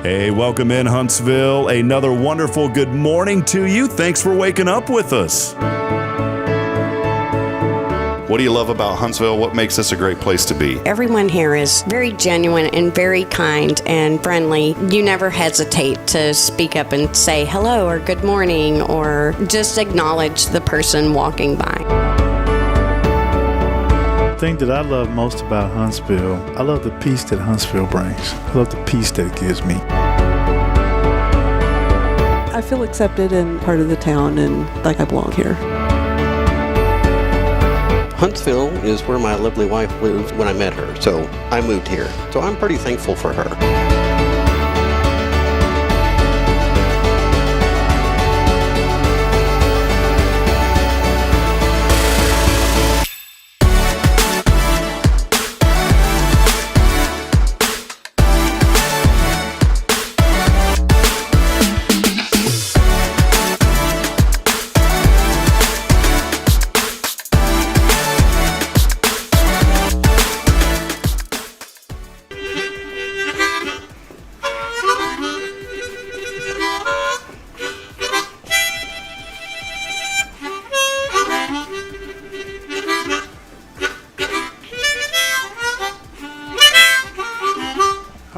Hey, welcome in Huntsville. Another wonderful good morning to you. Thanks for waking up with us. What do you love about Huntsville? What makes this a great place to be? Everyone here is very genuine and very kind and friendly. You never hesitate to speak up and say hello or good morning or just acknowledge the person walking by. The thing that I love most about Huntsville, I love the peace that Huntsville brings. I love the peace that it gives me. I feel accepted and part of the town and like I belong here. Huntsville is where my lovely wife lived when I met her, so I moved here. So I'm pretty thankful for her.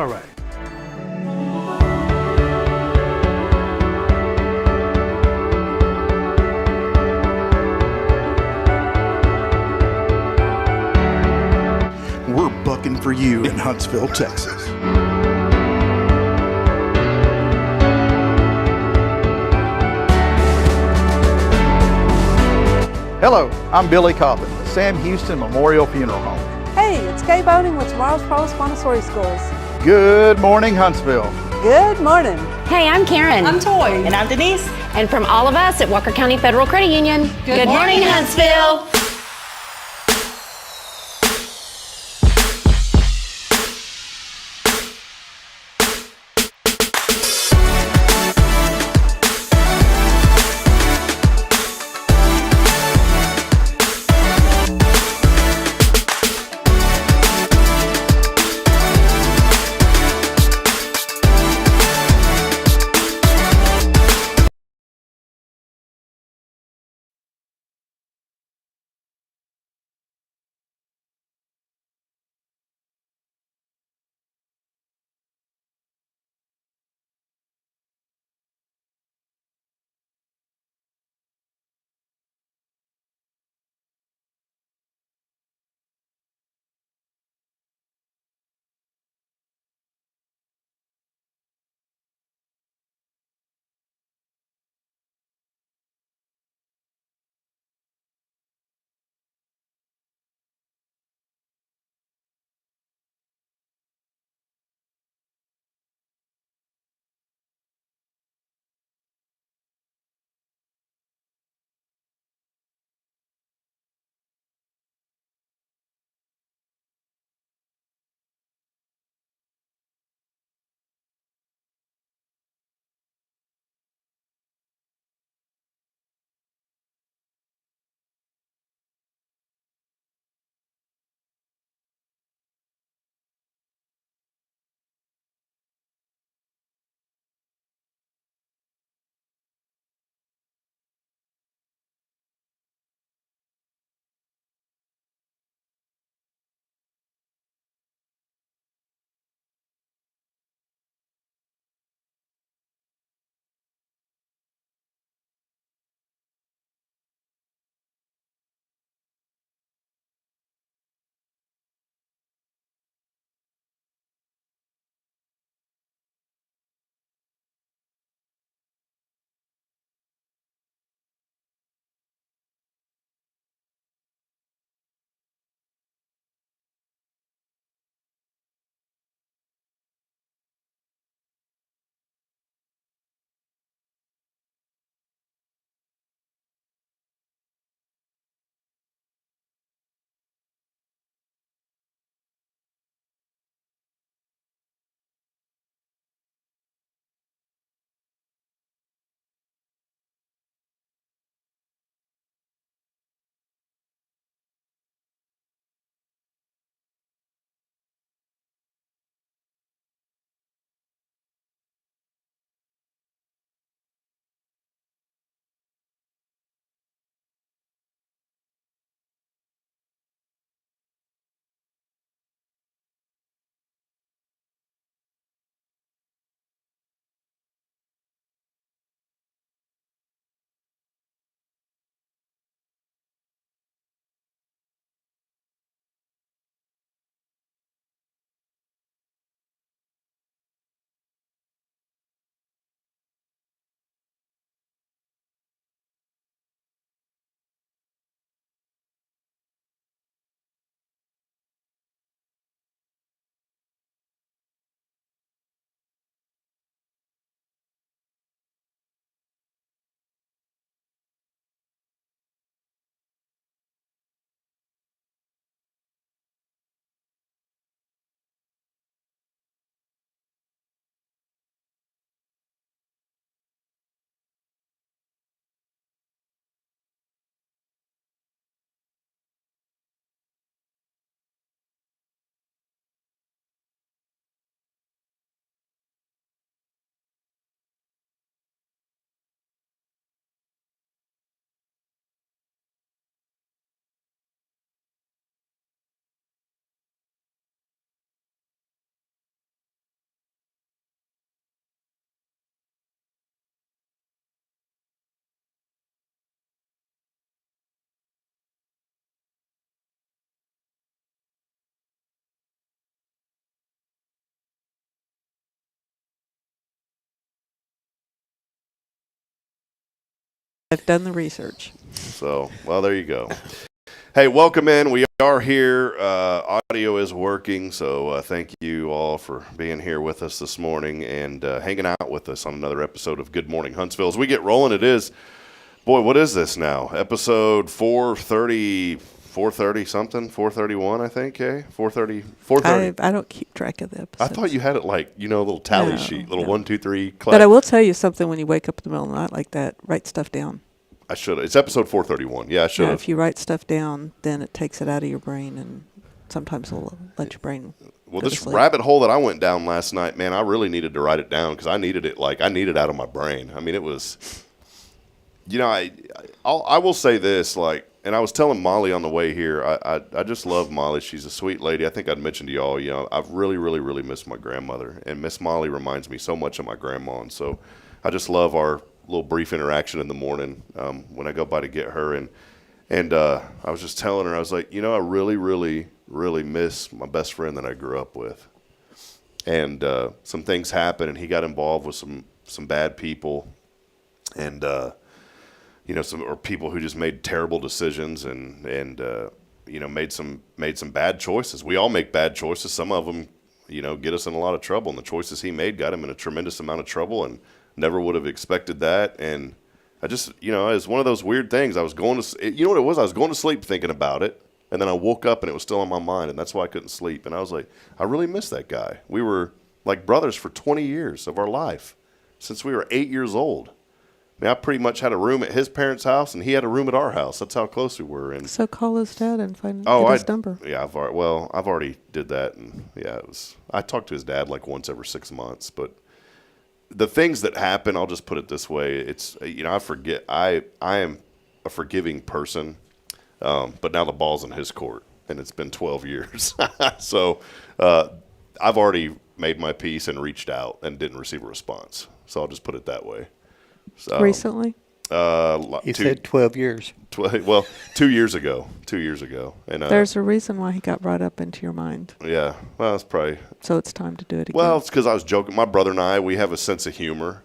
All right. We're bucking for you in Huntsville, Texas. Hello, I'm Billy Cobbin, the Sam Houston Memorial Funeral Home. Hey, it's Kay Boning with Tomorrow's Post Montessori Schools. Good morning, Huntsville. Good morning. Hey, I'm Karen. I'm Toy. And I'm Denise. And from all of us at Walker County Federal Credit Union, good morning, Huntsville. I've done the research. So, well, there you go. Hey, welcome in. We are here. Audio is working, so thank you all for being here with us this morning and hanging out with us on another episode of Good Morning Huntsville. As we get rolling, it is, boy, what is this now? Episode 430 something? 431, I think, okay? 430. I don't keep track of the episodes. I thought you had it like, a little tally sheet, little 1, 2, 3, clap. But I will tell you something when you wake up in the middle of the night like that, write stuff down. I should have. It's episode 431. Yeah, I should have. If you write stuff down, then it takes it out of your brain, and sometimes it'll let your brain Well, go this to sleep. rabbit hole that I went down last night, man, I really needed to write it down because I needed it out of my brain. I mean, it was, I will say this, and I was telling Molly on the way here, I just love Molly. She's a sweet lady. I think I'd mentioned to y'all, I've really, really, really missed my grandmother, and Miss Molly reminds me so much of my grandma, and so I just love our little brief interaction in the morning when I go by to get her, and I was just telling her, I was like, I really, really, really miss my best friend that I grew up with, and some things happened, and he got involved with some bad people, and some people who just made terrible decisions and made some bad choices. We all make bad choices. Some of them get us in a lot of trouble, and the choices he made got him in a tremendous amount of trouble, and never would have expected that. And I just, it was one of those weird things. I was going to, what it was? I was going to sleep thinking about it. And then I woke up and it was still on my mind. And that's why I couldn't sleep. And I was like, I really miss that guy. We were like brothers for 20 years of our life since we were 8 years old. I mean, I pretty much had a room at his parents' house and he had a room at our house. That's how close we were. And So call his dad and get his number. Yeah, I've already did that. And yeah, I talked to his dad like once every 6 months, but the things that happen, I'll just put it this way. It's, I forget. I am a forgiving person, but now the ball's in his court, and it's been 12 years. So I've already made my peace and reached out and didn't receive a response. So I'll just put it that way. So, Recently? He said 12 years. 2 years ago. 2 years ago. And There's a reason why he got brought up into your mind. Yeah. Well, it's probably. So it's time to do it again. Well, it's because I was joking. My brother and I, we have a sense of humor,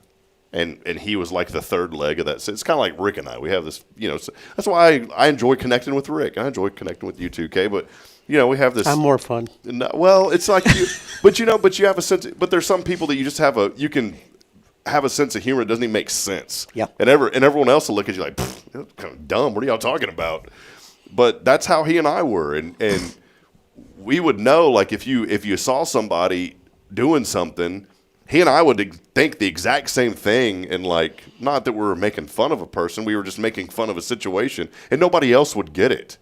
and he was like the third leg of that. It's kind of like Rick and I. We have this, that's why I enjoy connecting with Rick. I enjoy connecting with you too, Kay. But we have this. I'm more fun. Well, it's like you, but you have a sense. But there's some people that you just you can have a sense of humor that doesn't even make sense. Yeah. And everyone else will look at you like, that's kind of dumb. What are y'all talking about? But that's how he and I were, and we would know, like, if you saw somebody doing something, he and I would think the exact same thing, and like, not that we were making fun of a person, we were just making fun of a situation, and nobody else would get it.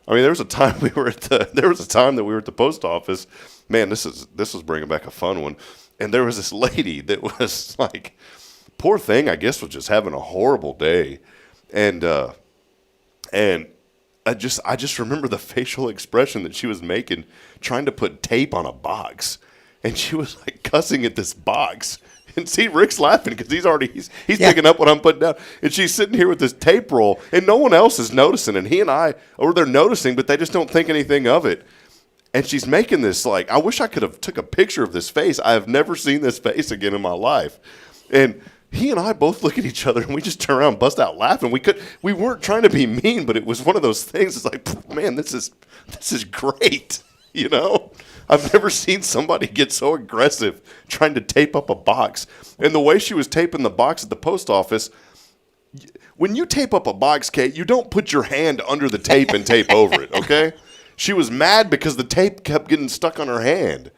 I mean, there was a time that we were at the post office. Man, this was bringing back a fun one. And there was this lady that was like, poor thing, I guess, was just having a horrible day. And I just remember the facial expression that she was making, trying to put tape on a box. And she was like cussing at this box. And see, Rick's laughing because he's picking up what I'm putting down. And she's sitting here with this tape roll, and no one else is noticing. And he and I, or they're noticing, but they just don't think anything of it. And she's making this, like, I wish I could have took a picture of this face. I have never seen this face again in my life. And he and I both look at each other, and we just turn around and bust out laughing. We weren't trying to be mean, but it was one of those things. It's like, man, this is great, I've never seen somebody get so aggressive trying to tape up a box. And the way she was taping the box at the post office, when you tape up a box, Kate, you don't put your hand under the tape and tape over it, okay? She was mad because the tape kept getting stuck on her hand.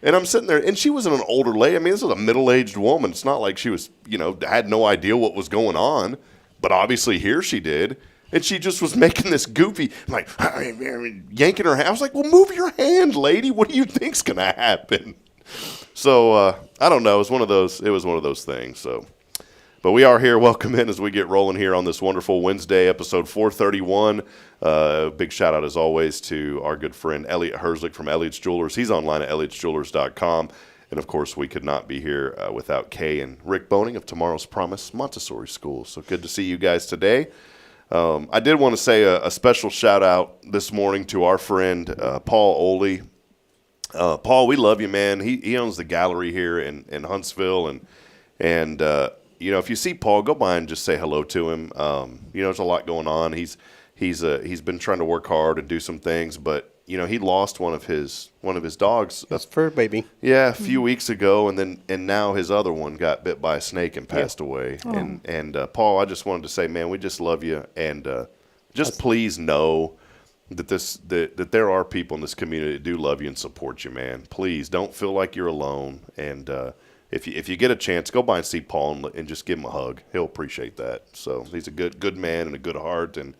And I'm sitting there, and she wasn't an older lady. I mean, this was a middle-aged woman. It's not like she was, had no idea what was going on. But obviously here she did. And she just was making this goofy, like, yanking her hand. I was like, well, move your hand, lady. What do you think's going to happen? So, I don't know. It was one of those things, so. But we are here. Welcome in as we get rolling here on this wonderful Wednesday, episode 431. Big shout out, as always, to our good friend Elliot Herzlich from Elliot's Jewelers. He's online at elliotsjewelers.com. And, of course, we could not be here without Kay and Rick Boning of Tomorrow's Promise Montessori School. So good to see you guys today. I did want to say a special shout out this morning to our friend Paul Oley. Paul, we love you, man. He owns the gallery here in Huntsville, and if you see Paul, go by and just say hello to him. There's a lot going on. He's been trying to work hard and do some things, but he lost one of his dogs. His fur baby. Yeah, a few weeks ago, and now his other one got bit by a snake and passed away. Oh. And Paul, I just wanted to say, man, we just love you, and please know that there are people in this community that do love you and support you, man. Please don't feel like you're alone. And if you get a chance, go by and see Paul and just give him a hug. He'll appreciate that. So he's a good man and a good heart. And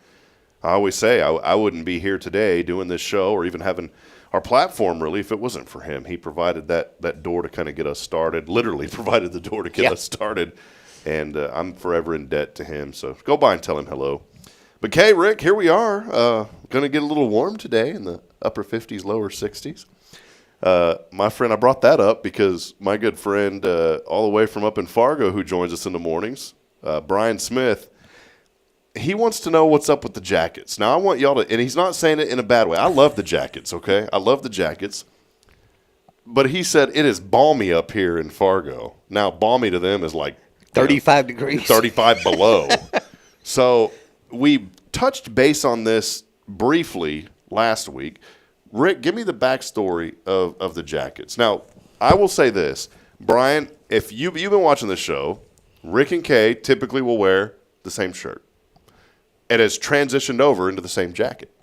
I always say I wouldn't be here today doing this show or even having our platform really if it wasn't for him. He provided that door to kind of get us started. Literally provided the door to get us started. And I'm forever in debt to him. So go by and tell him hello. But, Kay, Rick, here we are. Going to get a little warm today in the upper 50s, lower 60s. My friend, I brought that up because my good friend all the way from up in Fargo who joins us in the mornings, Brian Smith, he wants to know what's up with the jackets. Now, I want y'all to – and he's not saying it in a bad way. I love the jackets, okay? I love the jackets. But he said it is balmy up here in Fargo. Now, balmy to them is like 35 degrees. 35 below. So – we touched base on this briefly last week. Rick, give me the backstory of the jackets. Now, I will say this. Brian, if you've been watching the show, Rick and Kay typically will wear the same shirt. It has transitioned over into the same jacket.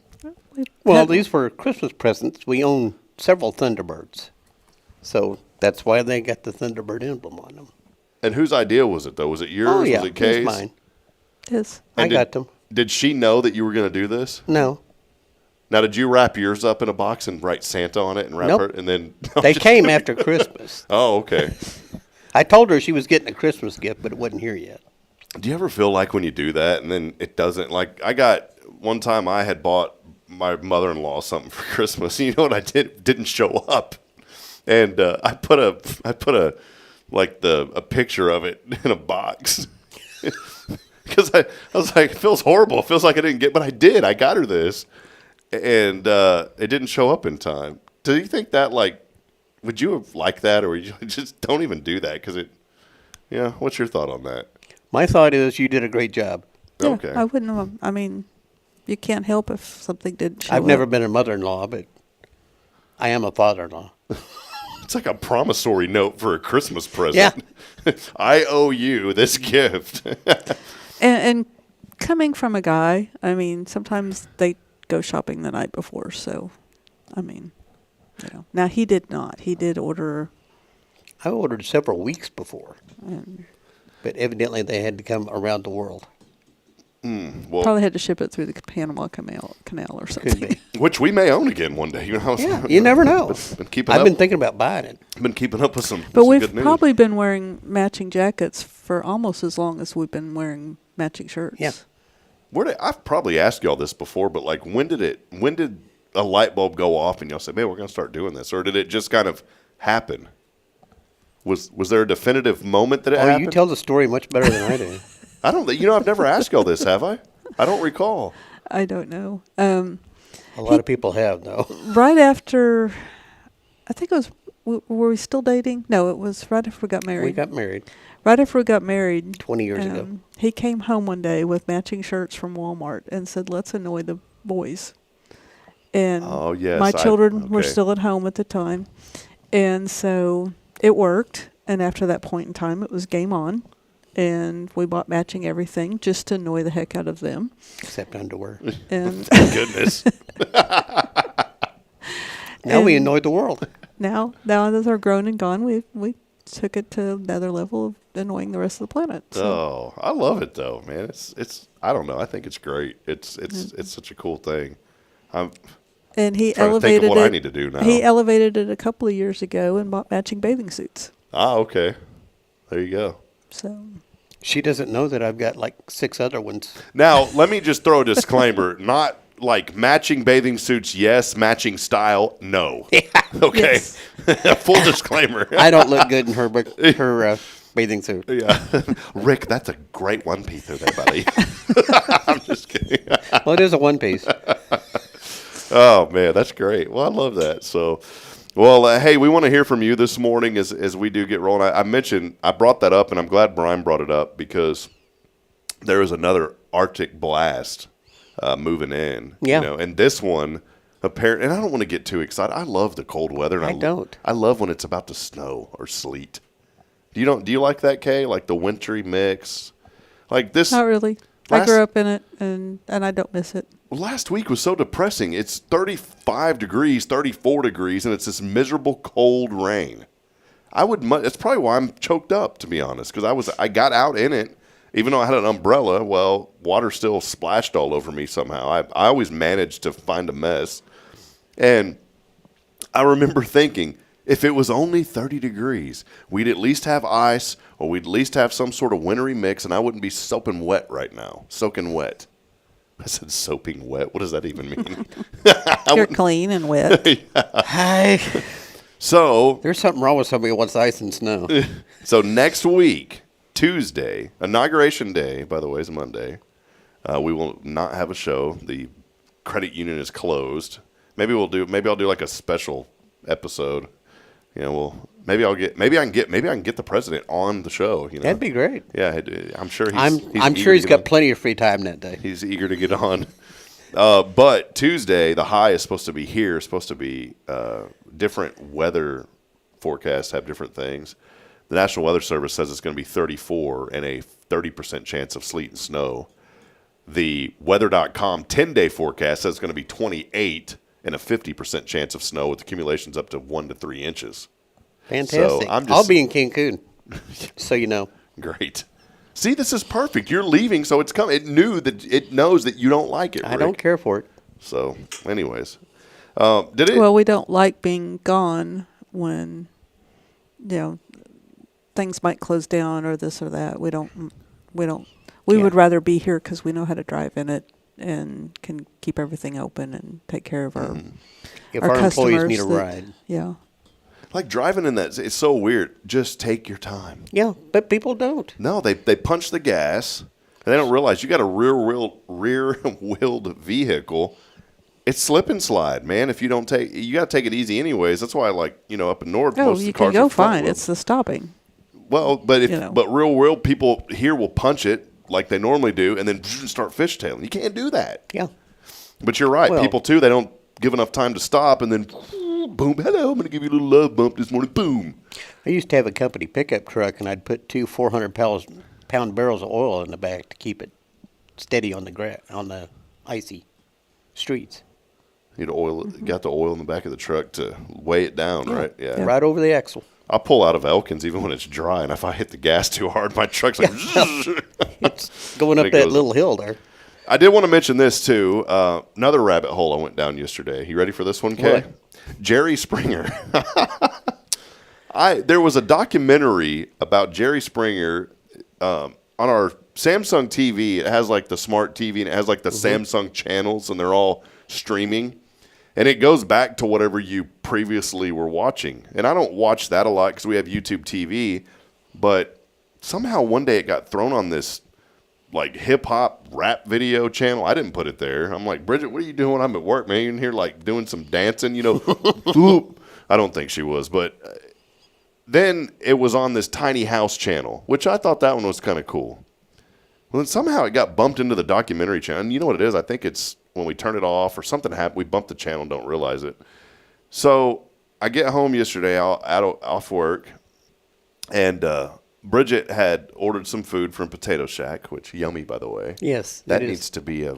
Well, these were Christmas presents. We own several Thunderbirds. So that's why they got the Thunderbird emblem on them. And whose idea was it, though? Was it yours? Oh, yeah. Was it Kay's? It was mine. Yes. I got them. Did she know that you were going to do this? No. Now, did you wrap yours up in a box and write Santa on it and wrap her? And then they came after Christmas. Oh, okay. I told her she was getting a Christmas gift, but it wasn't here yet. Do you ever feel like when you do that and then it doesn't? Like one time I had bought my mother-in-law something for Christmas. You know what I did? It didn't show up, and I put a picture of it in a box. Because I was like, it feels horrible. It feels like I didn't get, but I did. I got her this, and it didn't show up in time. Do you think that, would you have liked that, or you just don't even do that? Because what's your thought on that? My thought is you did a great job. Yeah, Okay. I wouldn't have. I mean, you can't help if something didn't show up. I've never been a mother-in-law, but I am a father-in-law. It's like a promissory note for a Christmas present. Yeah. I owe you this gift. And coming from a guy, I mean, sometimes they go shopping the night before. So, I mean, Now, he did not. He did order. I ordered several weeks before. But evidently they had to come around the world. Well, probably had to ship it through the Panama Canal or something. Could be. Which we may own again one day. Yeah, you never know. I've been thinking about buying it. Been keeping up with some. But some we've good news. probably been wearing matching jackets for almost as long as we've been wearing matching shirts. Yeah. I've probably asked y'all this before, but when did a light bulb go off and y'all say, man, we're going to start doing this? Or did it just kind of happen? Was there a definitive moment that it happened? You tell the story much better than I do. I don't. I've never asked y'all this, have I? I don't recall. I don't know. A lot of people have, though. Right after, I think it was, were we still dating? No, it was right after we got married. We got married. Right after we got married. 20 years ago. He came home one day with matching shirts from Walmart and said, let's annoy the boys. And my children were still at home at the time. And so it worked. And after that point in time, it was game on. And we bought matching everything just to annoy the heck out of them. Except underwear. And thank goodness. Now we annoyed the world. Now that they're grown and gone, we took it to another level of annoying the rest of the planet. So. Oh, I love it though, man. It's I don't know. I think it's great. It's such a cool thing. And he trying to think of what I need to do now. He elevated it a couple of years ago and bought matching bathing suits. Ah, okay. There you go. So she doesn't know that I've got like 6 other ones. Now, let me just throw a disclaimer. Not like matching bathing suits, yes. Matching style, no. Yeah. Okay. Yes. Full disclaimer. I don't look good in her bathing suit. Yeah. Rick, that's a great one piece there, buddy. I'm just kidding. Well, it is a one piece. Oh, man, that's great. Well, I love that. So, Well, hey, we want to hear from you this morning as we do get rolling. I brought that up, and I'm glad Brian brought it up because there is another Arctic blast moving in. Yeah. And this one, apparently, and I don't want to get too excited. I love the cold weather. And I love when it's about to snow or sleet. Do you like that, Kay? Like the wintry mix? Like this? Not really. I grew up in it, and I don't miss it. Well, last week was so depressing. It's 35 degrees, 34 degrees, and it's this miserable cold rain. That's probably why I'm choked up, to be honest, because I got out in it, even though I had an umbrella. Well, water still splashed all over me somehow. I always managed to find a mess. And I remember thinking, if it was only 30 degrees, we'd at least have ice, or we'd at least have some sort of wintry mix, and I wouldn't be soaking wet right now. Soaking wet. I said soaping wet. What does that even mean? You're clean and wet. Hey. So there's something wrong with somebody who wants ice and snow. So next week, Tuesday, Inauguration Day, by the way, is Monday. We will not have a show. The credit union is closed. Maybe I'll do like a special episode. Maybe I can get the president on the show. That'd be great. Yeah, I'm sure. I'm sure he's got plenty of free time that day. He's eager to get on. But Tuesday, the high is supposed to be here. Supposed to be different weather forecasts have different things. The National Weather Service says it's going to be 34 and a 30% chance of sleet and snow. The Weather.com 10-day forecast says it's going to be 28 and a 50% chance of snow with accumulations up to 1 to 3 inches. Fantastic. So I'll be in Cancun, so you know. Great. See, this is perfect. You're leaving, so it's coming. It knows that you don't like it, Rick. I don't care for it. So, anyways. Well, we don't like being gone when, things might close down or this or that. We would rather be here because we know how to drive in it and can keep everything open and take care of our if our employees need a ride. Yeah. Like driving in that, it's so weird. Just take your time. Yeah, but people don't. No, they punch the gas, and they don't realize you got a rear-wheeled vehicle. It's slip and slide, man. If you don't you got to take it easy anyways. That's why, up in north, most of the cars can go are fine. It's the stopping. Well, but real people here will punch it like they normally do, and then start fishtailing. You can't do that. Yeah. But you're right. People too, they don't give enough time to stop, and then boom, hello, I'm going to give you a little love bump this morning. Boom. I used to have a company pickup truck, and I'd put 2 400-pound barrels of oil in the back to keep it steady on the icy streets. Got the oil in the back of the truck to weigh it down, right? Yeah. Right over the axle. I pull out of Elkins even when it's dry, and if I hit the gas too hard, my truck's like... It's going up that little hill there. I did want to mention this, too. Another rabbit hole I went down yesterday. You ready for this one, Kay? What? Jerry Springer. There was a documentary about Jerry Springer on our Samsung TV. It has like the smart TV, and it has like the Samsung channels, and they're all streaming. And it goes back to whatever you previously were watching. And I don't watch that a lot because we have YouTube TV. But somehow one day it got thrown on this like hip-hop rap video channel. I didn't put it there. I'm like, Bridget, what are you doing? I'm at work, man. You're in here like doing some dancing, I don't think she was. But then it was on this Tiny House channel, which I thought that one was kind of cool. Well, then somehow it got bumped into the documentary channel. And you know what it is? I think it's when we turn it off or something happened. We bumped the channel and don't realize it. So I get home yesterday off work, and Bridget had ordered some food from Potato Shack, which yummy, by the way. Yes, that needs to be a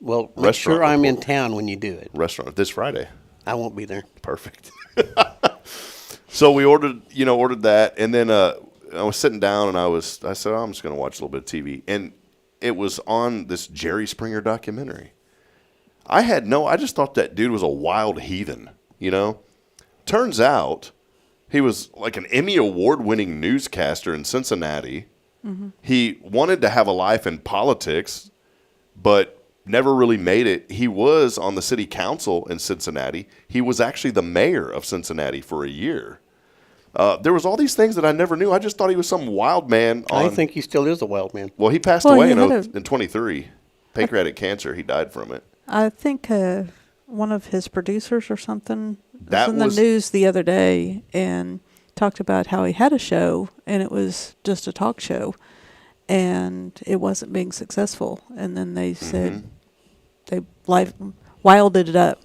well, make sure I'm in town when you do it. Restaurant this Friday. I won't be there. Perfect. So we ordered that, and then I was sitting down, and I said, I'm just going to watch a little bit of TV, and it was on this Jerry Springer documentary. I just thought that dude was a wild heathen, Turns out he was like an Emmy Award-winning newscaster in Cincinnati. Mm-hmm. He wanted to have a life in politics, but never really made it. He was on the city council in Cincinnati. He was actually the mayor of Cincinnati for a year. There was all these things that I never knew. I just thought he was some wild man. I think he still is a wild man. Well, he passed away in 23. Pancreatic cancer. He died from it. I think one of his producers or something was in the news the other day and talked about how he had a show and it was just a talk show and it wasn't being successful. And then they said they wilded it up.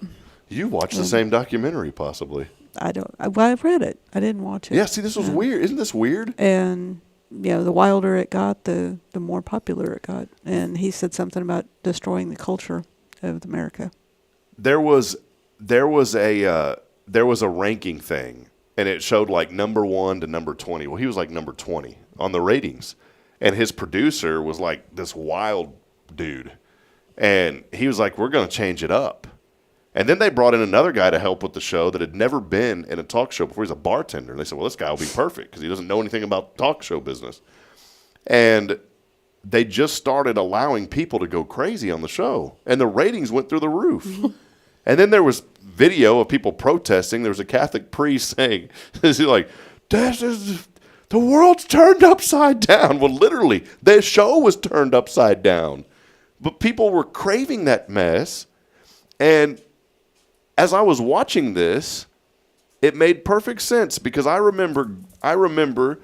You watched the same documentary, possibly. I've read it. I didn't watch it. Yeah, see, this was weird. Isn't this weird? And, the wilder it got, the more popular it got. And he said something about destroying the culture of America. There was a ranking thing, and it showed like number 1 to number 20. Well, he was like number 20 on the ratings. And his producer was like this wild dude. And he was like, we're going to change it up. And then they brought in another guy to help with the show that had never been in a talk show before. He's a bartender. And they said, well, this guy will be perfect because he doesn't know anything about talk show business. And they just started allowing people to go crazy on the show. And the ratings went through the roof. And then there was video of people protesting. There was a Catholic priest saying, he's like, the world's turned upside down. Well, literally, the show was turned upside down. But people were craving that mess. And as I was watching this, it made perfect sense because I remember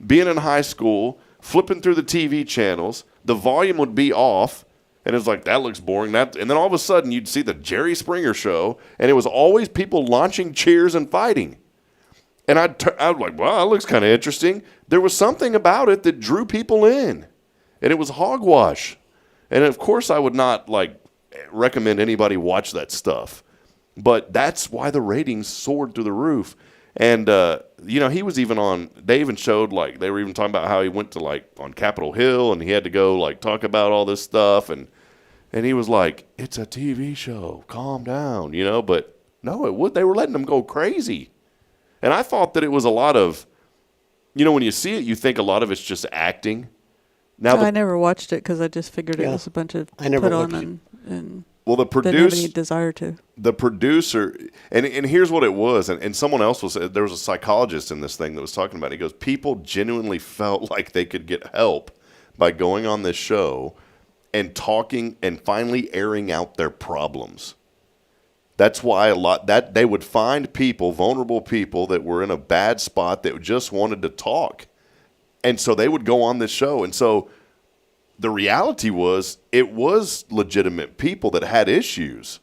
being in high school, flipping through the TV channels, the volume would be off, and it was like, that looks boring. And then all of a sudden, you'd see the Jerry Springer show, and it was always people launching cheers and fighting. And I was like, well, that looks kind of interesting. There was something about it that drew people in, and it was hogwash. And, of course, I would not, recommend anybody watch that stuff. But that's why the ratings soared through the roof. And, he was even they even showed, they were even talking about how he went to, on Capitol Hill and he had to go, talk about all this stuff. And he was like, it's a TV show. Calm down, But, no, they were letting them go crazy. And I thought that it was a lot of, when you see it, you think a lot of it's just acting. Now I never watched it because I just figured it was a bunch of put on and well, the producer didn't have any desire to. The producer, and here's what it was, and someone else there was a psychologist in this thing that was talking about it. He goes, people genuinely felt like they could get help by going on this show and talking and finally airing out their problems. That's why that they would find people, vulnerable people that were in a bad spot that just wanted to talk. And so they would go on this show. And so the reality was it was legitimate people that had issues.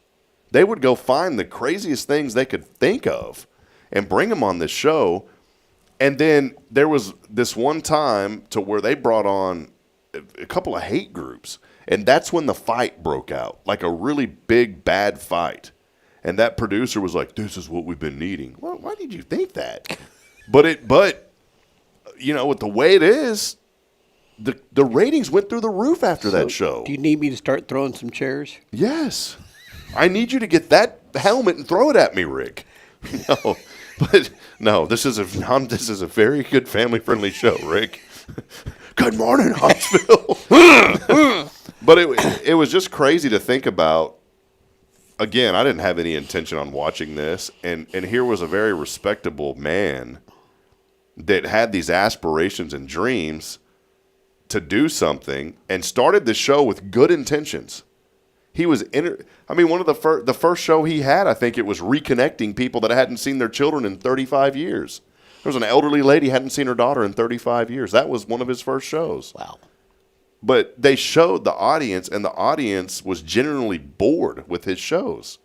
They would go find the craziest things they could think of and bring them on this show. And then there was this one time to where they brought on a couple of hate groups. And that's when the fight broke out, like a really big, bad fight. And that producer was like, this is what we've been needing. Well, why did you think that? But with the way it is, the ratings went through the roof after that show. Do you need me to start throwing some chairs? Yes. I need you to get that helmet and throw it at me, Rick. No, this is a very good family-friendly show, Rick. Good morning, Huntsville. But it was just crazy to think about. Again, I didn't have any intention on watching this, and here was a very respectable man that had these aspirations and dreams to do something and started the show with good intentions. He was one of the first show he had, I think it was reconnecting people that hadn't seen their children in 35 years. There was an elderly lady hadn't seen her daughter in 35 years. That was one of his first shows. Wow. But they showed the audience, and the audience was genuinely bored with his shows.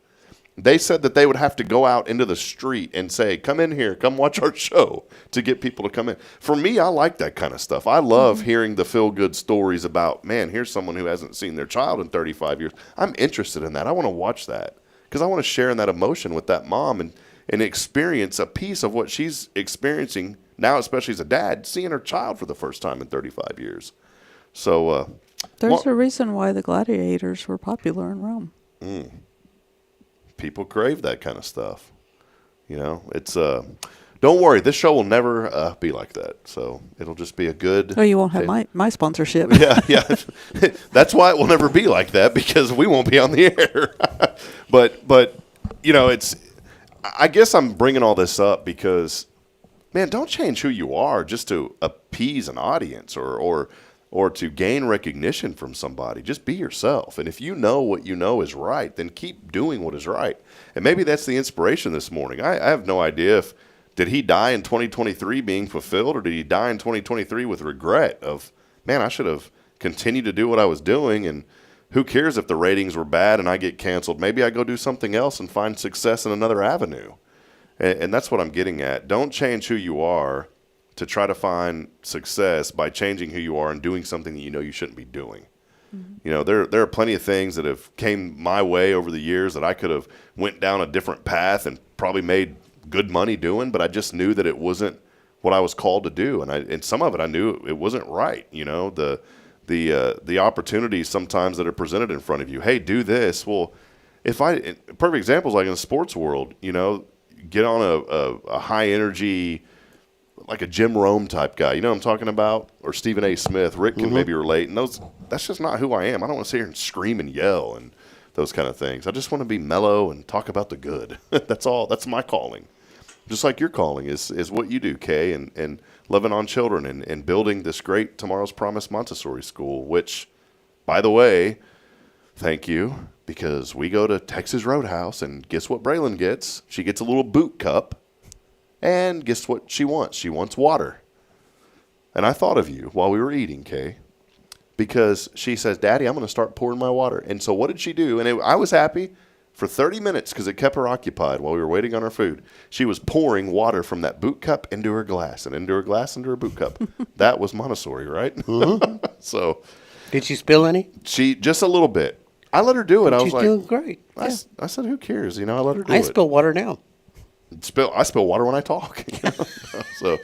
They said that they would have to go out into the street and say, come in here, come watch our show, to get people to come in. For me, I like that kind of stuff. I love hearing the feel-good stories about, man, here's someone who hasn't seen their child in 35 years. I'm interested in that. I want to watch that because I want to share in that emotion with that mom and experience a piece of what she's experiencing now, especially as a dad, seeing her child for the first time in 35 years. So there's a reason why the gladiators were popular in Rome. People crave that kind of stuff. It's don't worry, this show will never be like that. So it'll just be a good. Oh, you won't have my sponsorship. Yeah. That's why it will never be like that, because we won't be on the air. but it's. I guess I'm bringing all this up because, man, don't change who you are just to appease an audience or or to gain recognition from somebody. Just be yourself. And if you know what you know is right, then keep doing what is right. And maybe that's the inspiration this morning. I have no idea if did he die in 2023 being fulfilled, or did he die in 2023 with regret of, man, I should have continued to do what I was doing, and who cares if the ratings were bad and I get canceled? Maybe I go do something else and find success in another avenue. And that's what I'm getting at. Don't change who you are to try to find success by changing who you are and doing something that you know you shouldn't be doing. Mm-hmm. You know, there are plenty of things that have came my way over the years that I could have went down a different path and probably made good money doing, but I just knew that it wasn't what I was called to do. And some of it I knew it wasn't right. You know, the opportunities sometimes that are presented in front of you. Hey, do this. Well, perfect examples like in the sports world, you know, get on a high energy, like a Jim Rome type guy. You know what I'm talking about? Or Stephen A. Smith. Rick can maybe relate. And that's just not who I am. I don't want to sit here and scream and yell and those kind of things. I just want to be mellow and talk about the good. That's all. That's my calling. Just like your calling is what you do, Kay, and loving on children and building this great Tomorrow's Promise Montessori school, which, by the way, thank you, because we go to Texas Roadhouse, and guess what Braylon gets? She gets a little boot cup. And guess what she wants? She wants water. And I thought of you while we were eating, Kay, because she says, Daddy, I'm going to start pouring my water. And so what did she do? And I was happy for 30 minutes because it kept her occupied while we were waiting on our food. She was pouring water from that boot cup into her glass and into her glass into her boot cup. That was Montessori, right? Mm-hmm. So, did she spill any? She just a little bit. I let her do it. She's doing great. I said, who cares? You know, I let her do it. I spill water now. I spill water when I talk. So,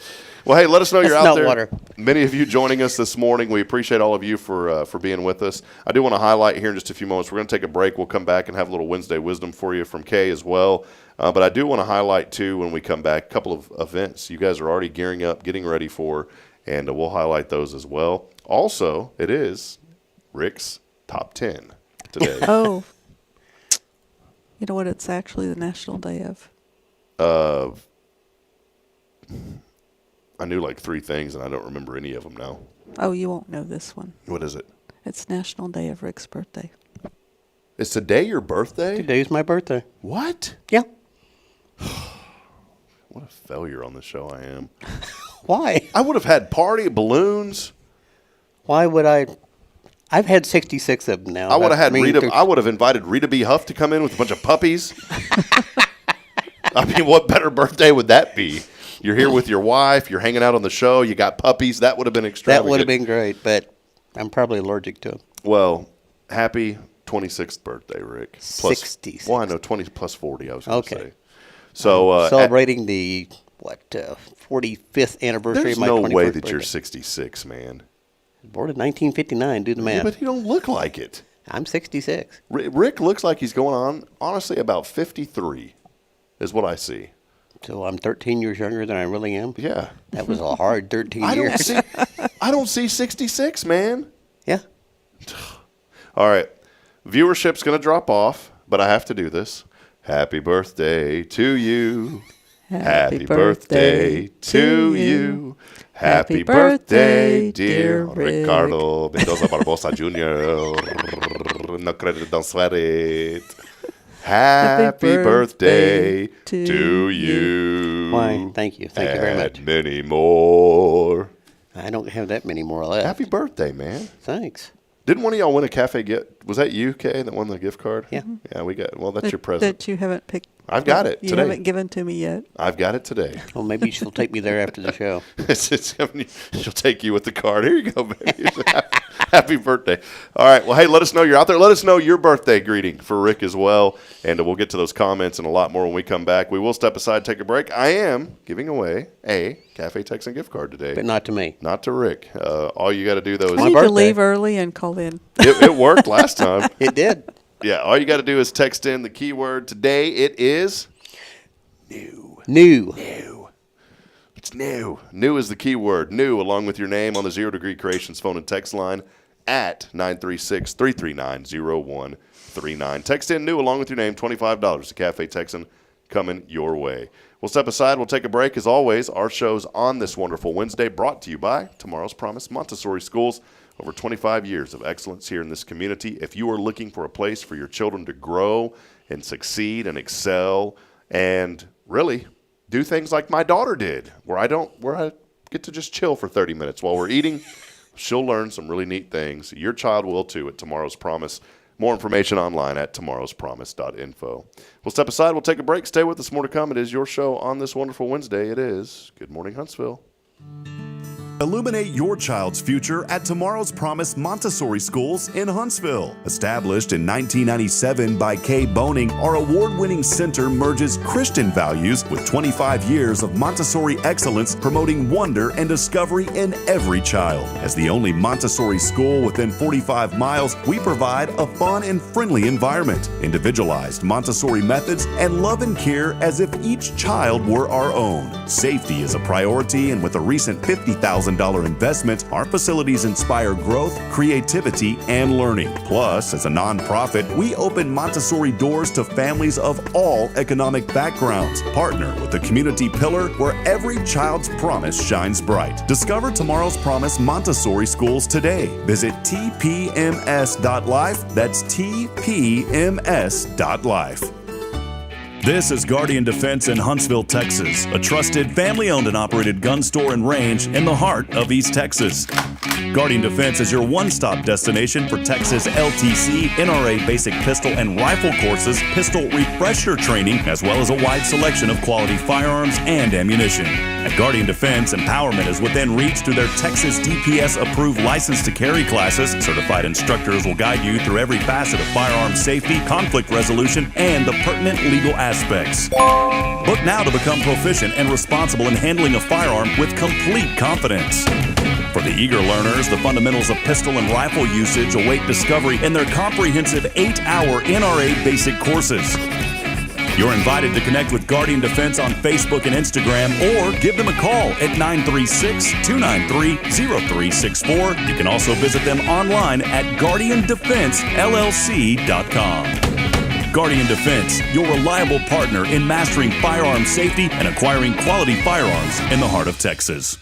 well, hey, let us know you're out there. Water. Many of you joining us this morning. We appreciate all of you for being with us. I do want to highlight here in just a few moments. We're going to take a break. We'll come back and have a little Wednesday wisdom for you from Kay as well. But I do want to highlight, too, when we come back, a couple of events you guys are already gearing up, getting ready for, and we'll highlight those as well. Also, it is Rick's Top 10 today. Oh. You know what? It's actually the National Day of. I knew like 3 things, and I don't remember any of them now. Oh, you won't know this one. What is it? It's National Day of Rick's birthday. Is today your birthday? Today's my birthday. What? Yeah. What a failure on the show I am. Why? I would have had party, balloons. Why would I? I've had 66 of them now. I would have had Rita. I would have invited Rita B. Huff to come in with a bunch of puppies. I mean, what better birthday would that be? You're here with your wife. You're hanging out on the show. You got puppies. That would have been extravagant. That would have been great, but I'm probably allergic to them. Well, happy 26th birthday, Rick. Plus, 66. Well, I know 20 plus 40. I was going to say. So celebrating the 45th anniversary of my 21st birthday. There's no way that you're 66, man. Born in 1959. Do the math. Yeah, but you don't look like it. I'm 66. Rick looks like he's going on, honestly, about 53 is what I see. So I'm 13 years younger than I really am? Yeah. That was a hard 13 years. I don't see 66, man. Yeah. All right. Viewership's going to drop off, but I have to do this. Happy birthday to you. Happy birthday to you. Happy birthday, dear Ricardo Mendoza Barbosa Jr. No credit, don't sweat it. Happy birthday to you. Why, thank you. Thank you very much. Many more. I don't have that many more left. Happy birthday, man. Thanks. Didn't one of y'all win a cafe gift? Was that you, Kay, that won the gift card? Yeah. Yeah, we got. Well, that's your present. That you haven't picked. I've got it today. You haven't given to me yet. I've got it today. Well, maybe she'll take me there after the show. She'll take you with the card. Here you go, baby. Happy birthday. All right. Well, hey, let us know you're out there. Let us know your birthday greeting for Rick as well. And we'll get to those comments and a lot more when we come back. We will step aside, take a break. I am giving away a Cafe Texan gift card today. But not to me. Not to Rick. All you got to do, though, is I need to leave early and call in. It worked last time. It did. Yeah. All you got to do is text in the keyword today. It is new. New. It's new. New is the keyword. New, along with your name on the 0 Degree Creations phone and text line at 936-339-0139. Text in new along with your name, $25 to Cafe Texan coming your way. We'll step aside. We'll take a break. As always, our show's on this wonderful Wednesday brought to you by Tomorrow's Promise Montessori Schools. Over 25 years of excellence here in this community. If you are looking for a place for your children to grow and succeed and excel and really do things like my daughter did, where I get to just chill for 30 minutes while we're eating, she'll learn some really neat things. Your child will too at Tomorrow's Promise. More information online at tomorrowspromise.info. We'll step aside. We'll take a break. Stay with us. More to come. It is your show on this wonderful Wednesday. It is Good Morning Huntsville. Illuminate your child's future at Tomorrow's Promise Montessori Schools in Huntsville. Established in 1997 by Kay Boning, our award-winning center merges Christian values with 25 years of Montessori excellence, promoting wonder and discovery in every child. As the only Montessori school within 45 miles, we provide a fun and friendly environment, individualized Montessori methods, and love and care as if each child were our own. Safety is a priority, and with a recent $50,000 investment, our facilities inspire growth, creativity, and learning. Plus, as a nonprofit, we open Montessori doors to families of all economic backgrounds. Partner with the community pillar where every child's promise shines bright. Discover Tomorrow's Promise Montessori Schools today. Visit tpms.life. That's tpms.life. This is Guardian Defense in Huntsville, Texas, a trusted family-owned and operated gun store and range in the heart of East Texas. Guardian Defense is your one-stop destination for Texas LTC, NRA basic pistol and rifle courses, pistol refresher training, as well as a wide selection of quality firearms and ammunition. At Guardian Defense, empowerment is within reach through their Texas DPS-approved license to carry classes. Certified instructors will guide you through every facet of firearm safety, conflict resolution, and the pertinent legal aspects. Book now to become proficient and responsible in handling a firearm with complete confidence. For the eager learners, the fundamentals of pistol and rifle usage await discovery in their comprehensive 8-hour NRA basic courses. You're invited to connect with Guardian Defense on Facebook and Instagram, or give them a call at 936-293-0364. You can also visit them online at guardiandefensellc.com. Guardian Defense, your reliable partner in mastering firearm safety and acquiring quality firearms in the heart of Texas.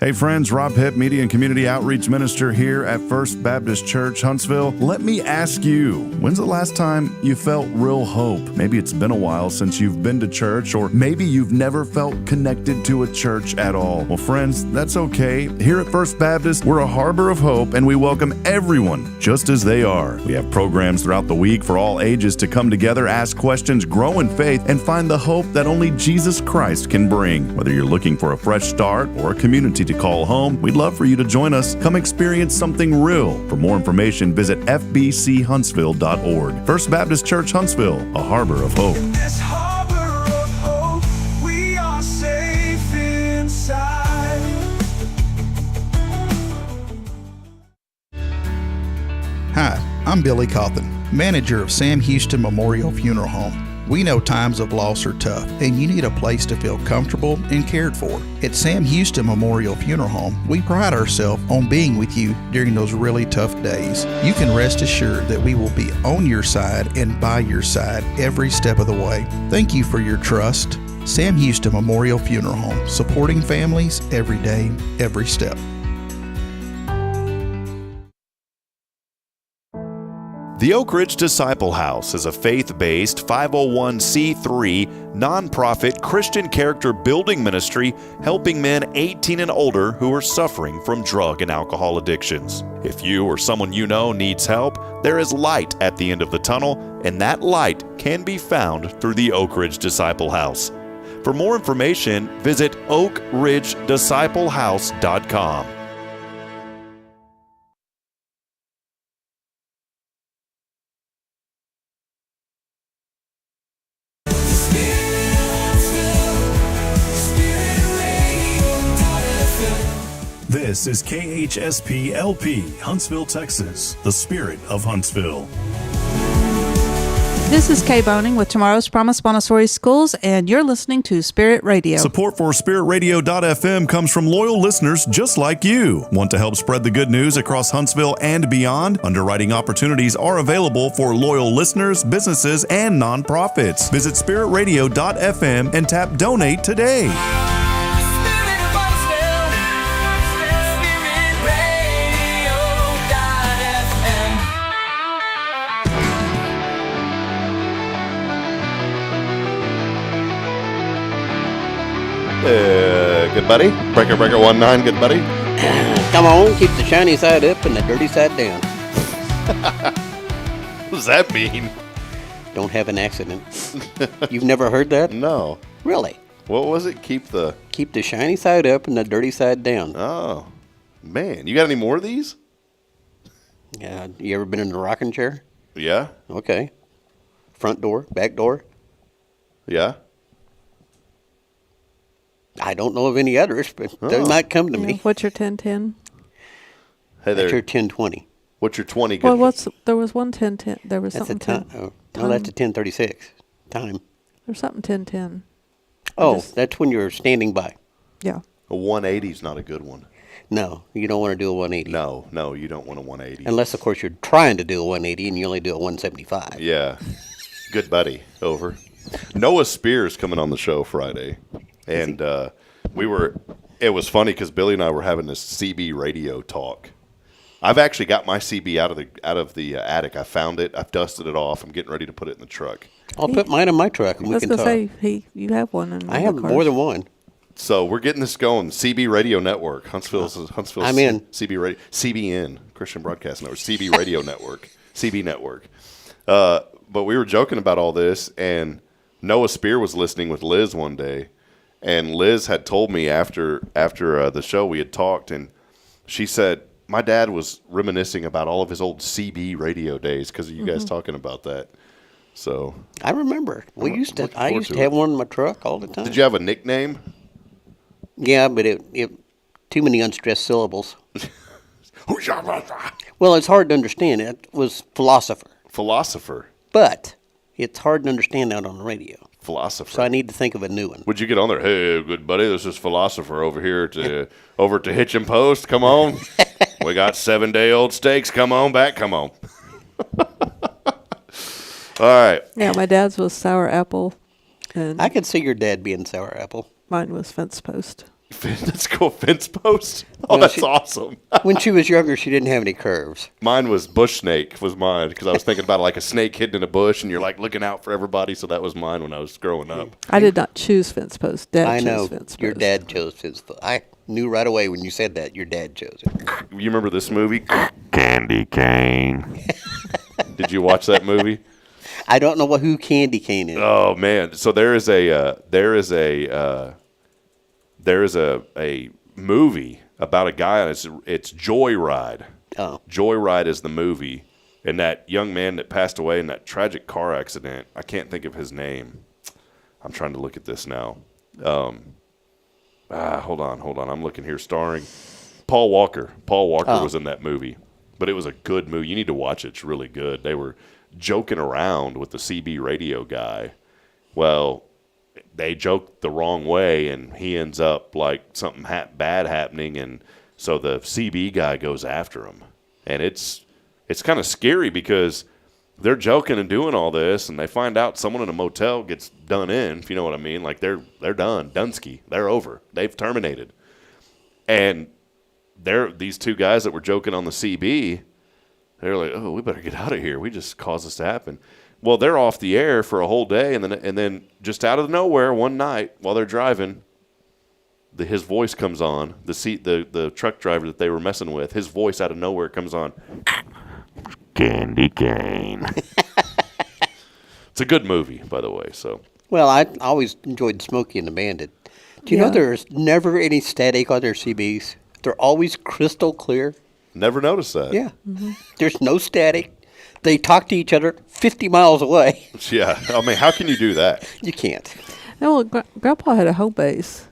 Hey friends, Rob Hipp, Media and Community Outreach Minister here at First Baptist Church, Huntsville. Let me ask you, when's the last time you felt real hope? Maybe it's been a while since you've been to church, or maybe you've never felt connected to a church at all. Well, friends, that's okay. Here at First Baptist, we're a harbor of hope, and we welcome everyone just as they are. We have programs throughout the week for all ages to come together, ask questions, grow in faith, and find the hope that only Jesus Christ can bring. Whether you're looking for a fresh start or a community to call home, we'd love for you to join us. Come experience something real. For more information, visit fbchuntsville.org. First Baptist Church Huntsville, a harbor of hope. In this harbor of hope, we are safe inside. Hi, I'm Billy Cawthon, manager of Sam Houston Memorial Funeral Home. We know times of loss are tough, and you need a place to feel comfortable and cared for. At Sam Houston Memorial Funeral Home, we pride ourselves on being with you during those really tough days. You can rest assured that we will be on your side and by your side every step of the way. Thank you for your trust. Sam Houston Memorial Funeral Home, supporting families every day, every step. The Oak Ridge Disciple House is a faith-based 501c3 nonprofit Christian character building ministry helping men 18 and older who are suffering from drug and alcohol addictions. If you or someone you know needs help, there is light at the end of the tunnel, and that light can be found through the Oak Ridge Disciple House. For more information, visit oakridgedisciplehouse.com. This is KHSP LP, Huntsville, Texas, the spirit of Huntsville. This is Kay Boning with Tomorrow's Promise Montessori Schools, and you're listening to Spirit Radio. Support for SpiritRadio.fm comes from loyal listeners just like you. Want to help spread the good news across Huntsville and beyond? Underwriting opportunities are available for loyal listeners, businesses, and nonprofits. Visit SpiritRadio.fm and tap Donate today. Good buddy. Breaker 19, good buddy. Come on, keep the shiny side up and the dirty side down. What does that mean? Don't have an accident. You've never heard that? No. Really? What was it? Keep the shiny side up and the dirty side down. Oh, man. You got any more of these? Yeah. You ever been in a rocking chair? Yeah. Okay. Front door, back door? Yeah. I don't know of any others, but they might come to me. What's your 1010? Hey there. What's your 1020? What's your 20? Well, there was one 1010. There was That's something. no, that's a 1036 time. There's something 1010. Oh, that's when you're standing by. Yeah. A 180 is not a good one. No, you don't want to do a 180. No, you don't want a 180. Unless, of course, you're trying to do a 180 and you only do a 175. Yeah. Good buddy. Over. Noah Spears coming on the show Friday. And it was funny because Billy and I were having this CB radio talk. I've actually got my CB out of the attic. I found it. I've dusted it off. I'm getting ready to put it in the truck. I'll put mine in my truck and we can talk. I was going to say, you have one. In I have more than one. So we're getting this going. CB Radio Network. Huntsville's I'm in. CB Radio. CBN, Christian Broadcast Network. CB Radio Network. CB Network. But we were joking about all this, and Noah Spear was listening with Liz one day, and Liz had told me after the show we had talked, and she said, my dad was reminiscing about all of his old CB radio days because of you guys talking about that. So I remember. I used to have one in my truck all the time. Did you have a nickname? Yeah, but it too many unstressed syllables. Well, it's hard to understand. It was philosopher. Philosopher. But it's hard to understand out on the radio. Philosopher. So I need to think of a new one. Would you get on there? Hey, good buddy, this is Philosopher over here over at the Hitchin' Post. Come on. We got 7-day-old steaks. Come on back. Come on. All right. Yeah, my dad's was sour apple. And I could see your dad being sour apple. Mine was fence post. Let's go fence post. Oh, no, that's awesome. When she was younger, she didn't have any curves. Mine was bush snake was mine because I was thinking about like a snake hidden in a bush and you're like looking out for everybody. So that was mine when I was growing up. I did not choose fence post. Dad chose fence post. Your dad chose fence post. I knew right away when you said that your dad chose it. You remember this movie? Candy Cane. Did you watch that movie? I don't know who Candy Cane is. Oh man! So there is a movie about a guy, and it's Joyride. Oh. Joyride is the movie, and that young man that passed away in that tragic car accident. I can't think of his name. I'm trying to look at this now. Hold on. I'm looking here. Starring Paul Walker. Paul Walker was in that movie, but it was a good movie. You need to watch it. It's really good. They were joking around with the CB radio guy. Well, they joked the wrong way, and he ends up like something bad happening, and so the CB guy goes after him. And it's kind of scary because they're joking and doing all this, and they find out someone in a motel gets done in, if you know what I mean. Like they're done. Dunsky. They're over. They've terminated. And these two guys that were joking on the CB, they're like, oh, we better get out of here. We just caused this to happen. Well, they're off the air for a whole day, and then just out of nowhere one night while they're driving, his voice comes on. The truck driver that they were messing with, his voice out of nowhere comes on. Candy cane. It's a good movie, by the way. So. Well, I always enjoyed Smokey and the Bandit. Do you know there's never any static on their CBs? They're always crystal clear. Never noticed that. Yeah. Mm-hmm. There's no static. They talk to each other 50 miles away. Yeah. I mean, how can you do that? You can't. No, Grandpa had a home base.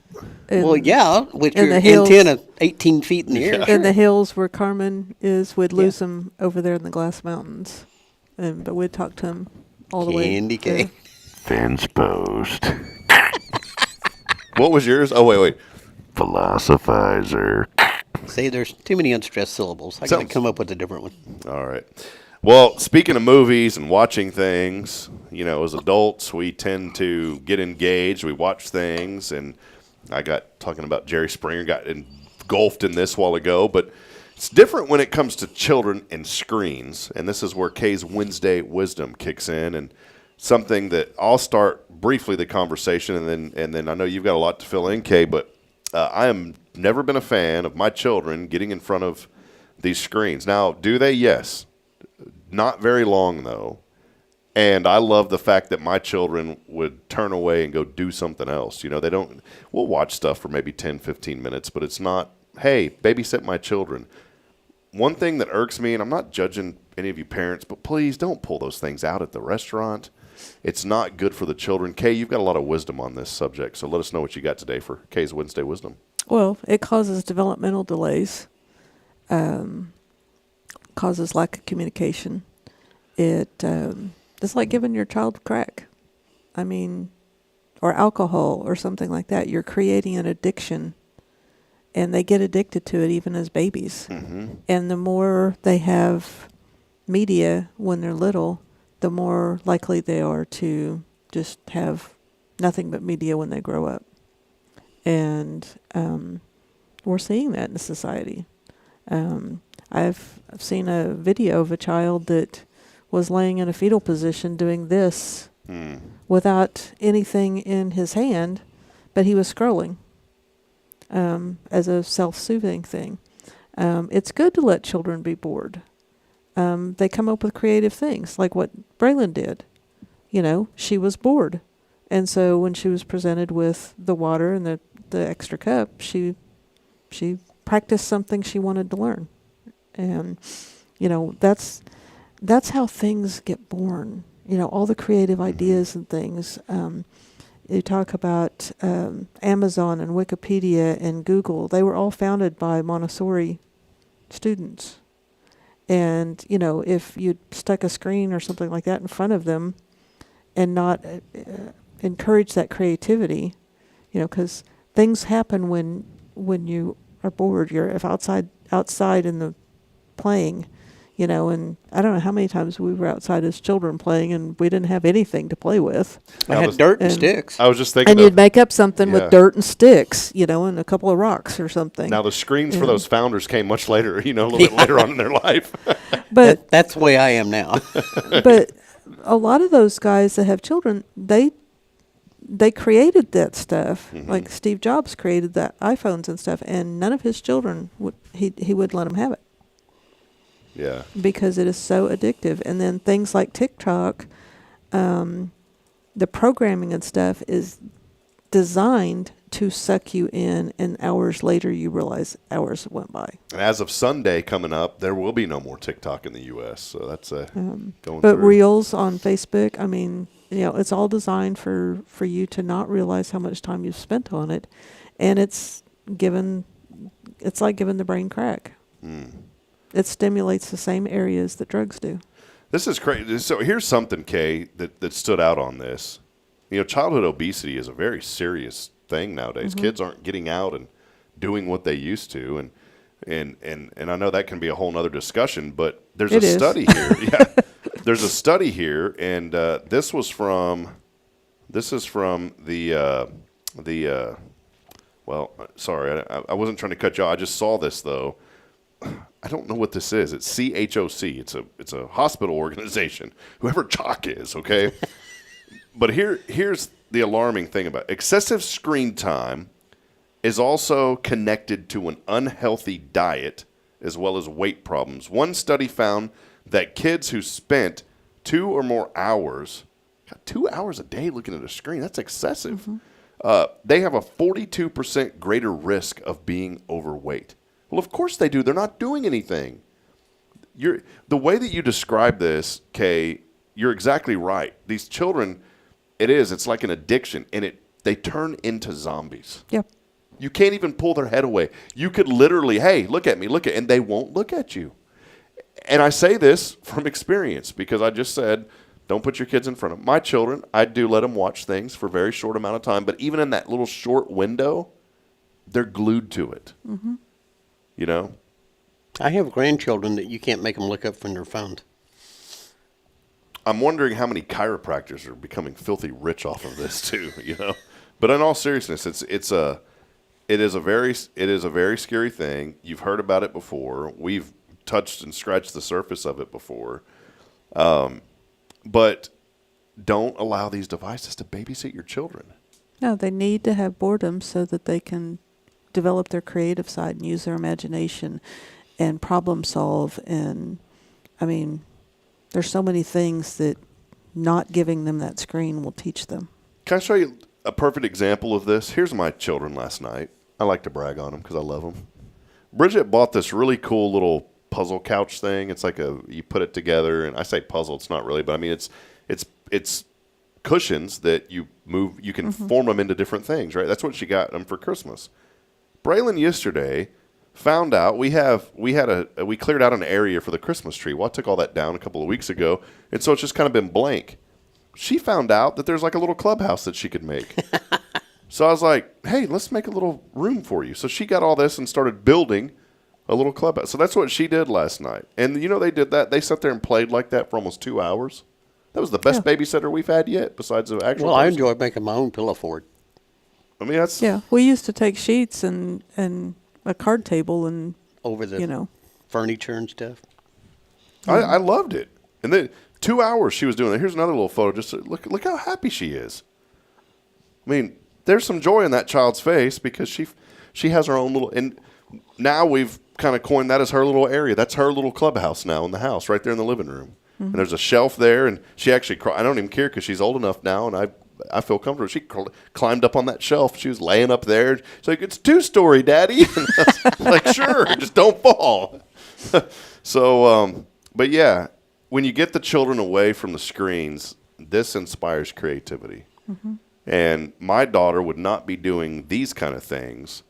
With your antenna 18 feet in the air. In the hills where Carmen is, we'd lose him over there in the Glass Mountains. But we'd talk to him all the way. Candy cane. Fence post. What was yours? Oh, wait. Philosophizer. See, there's too many unstressed syllables. I got to come up with a different one. All right. Well, speaking of movies and watching things, as adults, we tend to get engaged. We watch things, and I got talking about Jerry Springer, got engulfed in this a while ago, but it's different when it comes to children and screens, and this is where Kay's Wednesday wisdom kicks in, and something that I'll start briefly the conversation, and then I know you've got a lot to fill in, Kay, but I am never been a fan of my children getting in front of these screens. Now, do they? Yes. Not very long, though. And I love the fact that my children would turn away and go do something else. You know, we'll watch stuff for maybe 10, 15 minutes, but it's not, hey, babysit my children. One thing that irks me, and I'm not judging any of you parents, but please don't pull those things out at the restaurant. It's not good for the children. Kay, you've got a lot of wisdom on this subject, so let us know what you got today for Kay's Wednesday Wisdom. Well, it causes developmental delays, causes lack of communication. It's like giving your child crack. I mean, or alcohol or something like that. You're creating an addiction, and they get addicted to it even as babies. Mm-hmm. And the more they have media when they're little, the more likely they are to just have nothing but media when they grow up. And we're seeing that in society. I've seen a video of a child that was laying in a fetal position doing this without anything in his hand, but he was scrolling as a self-soothing thing. It's good to let children be bored. They come up with creative things, like what Braylon did. You know, she was bored. And so when she was presented with the water and the extra cup, she practiced something she wanted to learn. And, you know, that's how things get born. You know, all the creative ideas and things. You talk about Amazon and Wikipedia and Google. They were all founded by Montessori students. And, you know, if you stuck a screen or something like that in front of them and not encourage that creativity, you know, because things happen when you are bored. You're outside in the playing, you know, and I don't know how many times we were outside as children playing and we didn't have anything to play with. I had dirt and sticks. I was just thinking. And you'd make up something with dirt and sticks, you know, and a couple of rocks or something. Now the screens for those founders came much later, you know, a little bit later on in their life. But that's the way I am now. But a lot of those guys that have children, they created that stuff. Mm-hmm. Like Steve Jobs created that iPhones and stuff, and none of his children he would let them have it. Yeah. Because it is so addictive. And then things like TikTok, the programming and stuff is designed to suck you in, and hours later you realize hours went by. And as of Sunday coming up, there will be no more TikTok in the U.S., so that's going But through. Reels on Facebook, I mean, you know, it's all designed for you to not realize how much time you've spent on it, and it's like giving the brain crack. It stimulates the same areas that drugs do. This is crazy. So here's something, Kay, that stood out on this. You know, childhood obesity is a very serious thing nowadays. Mm-hmm. Kids aren't getting out and doing what they used to, and I know that can be a whole nother discussion. But there's a study here. Yeah, there's a study here, and this is from the. Well, sorry, I wasn't trying to cut you off. I just saw this though. I don't know what this is. It's CHOC. It's a hospital organization. Whoever CHOC is, okay? But here's the alarming thing about it. Excessive screen time is also connected to an unhealthy diet as well as weight problems. One study found that kids who spent 2 or more hours, 2 hours a day looking at a screen, that's excessive. Mm-hmm. They have a 42% greater risk of being overweight. Well, of course they do. They're not doing anything. The way that you describe this, Kay, you're exactly right. These children, it's like an addiction, and they turn into zombies. Yep. You can't even pull their head away. You could literally, hey, look at me, and they won't look at you. And I say this from experience because I just said, don't put your kids in front of my children. I do let them watch things for a very short amount of time, but even in that little short window, they're glued to it. Mm-hmm. You know? I have grandchildren that you can't make them look up from their phones. I'm wondering how many chiropractors are becoming filthy rich off of this too, you know? But in all seriousness, it is a very scary thing. You've heard about it before. We've touched and scratched the surface of it before. But don't allow these devices to babysit your children. No, they need to have boredom so that they can develop their creative side and use their imagination and problem solve. And I mean, there's so many things that not giving them that screen will teach them. Can I show you a perfect example of this? Here's my children last night. I like to brag on them because I love them. Bridget bought this really cool little puzzle couch thing. It's like you put it together, and I say puzzle, it's not really, but I mean it's cushions that you move. You can form them into different things, right? That's what she got them for Christmas. Braylon yesterday found out we cleared out an area for the Christmas tree. Well, I took all that down a couple of weeks ago, and so it's just kind of been blank. She found out that there's like a little clubhouse that she could make. So I was like, hey, let's make a little room for you. So she got all this and started building a little clubhouse. So that's what she did last night. And you know, they did that. They sat there and played like that for almost 2 hours. That was the best babysitter we've had yet, besides the actual. Well, I enjoy making my own pillow fort. I mean, that's. Yeah, we used to take sheets and a card table and over the furniture and stuff. I loved it. And then 2 hours she was doing it. Here's another little photo. Just look how happy she is. I mean, there's some joy in that child's face because she has her own little. And now we've kind of coined that as her little area. That's her little clubhouse now in the house, right there in the living room. And there's a shelf there, and she actually I don't even care because she's old enough now, and I feel comfortable. She climbed up on that shelf. She was laying up there. She's like, it's 2-story, Daddy. And I was like, sure, just don't fall. So, but yeah, when you get the children away from the screens, this inspires creativity. And my daughter would not be doing these kind of things,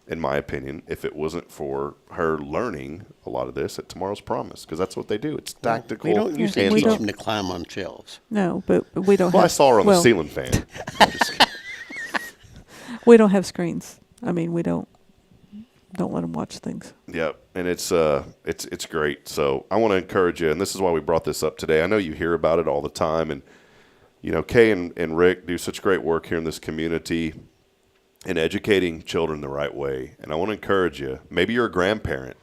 in my opinion, if it wasn't for her learning a lot of this at Tomorrow's Promise, because that's what they do. It's tactical. We don't usually teach them to climb on shelves. No, but we don't. Well, I saw her on the ceiling fan. We don't have screens. I mean, we don't let them watch things. Yep, and it's great. So I want to encourage you, and this is why we brought this up today. I know you hear about it all the time, and you know, Kay and Rick do such great work here in this community in educating children the right way. And I want to encourage you, maybe you're a grandparent.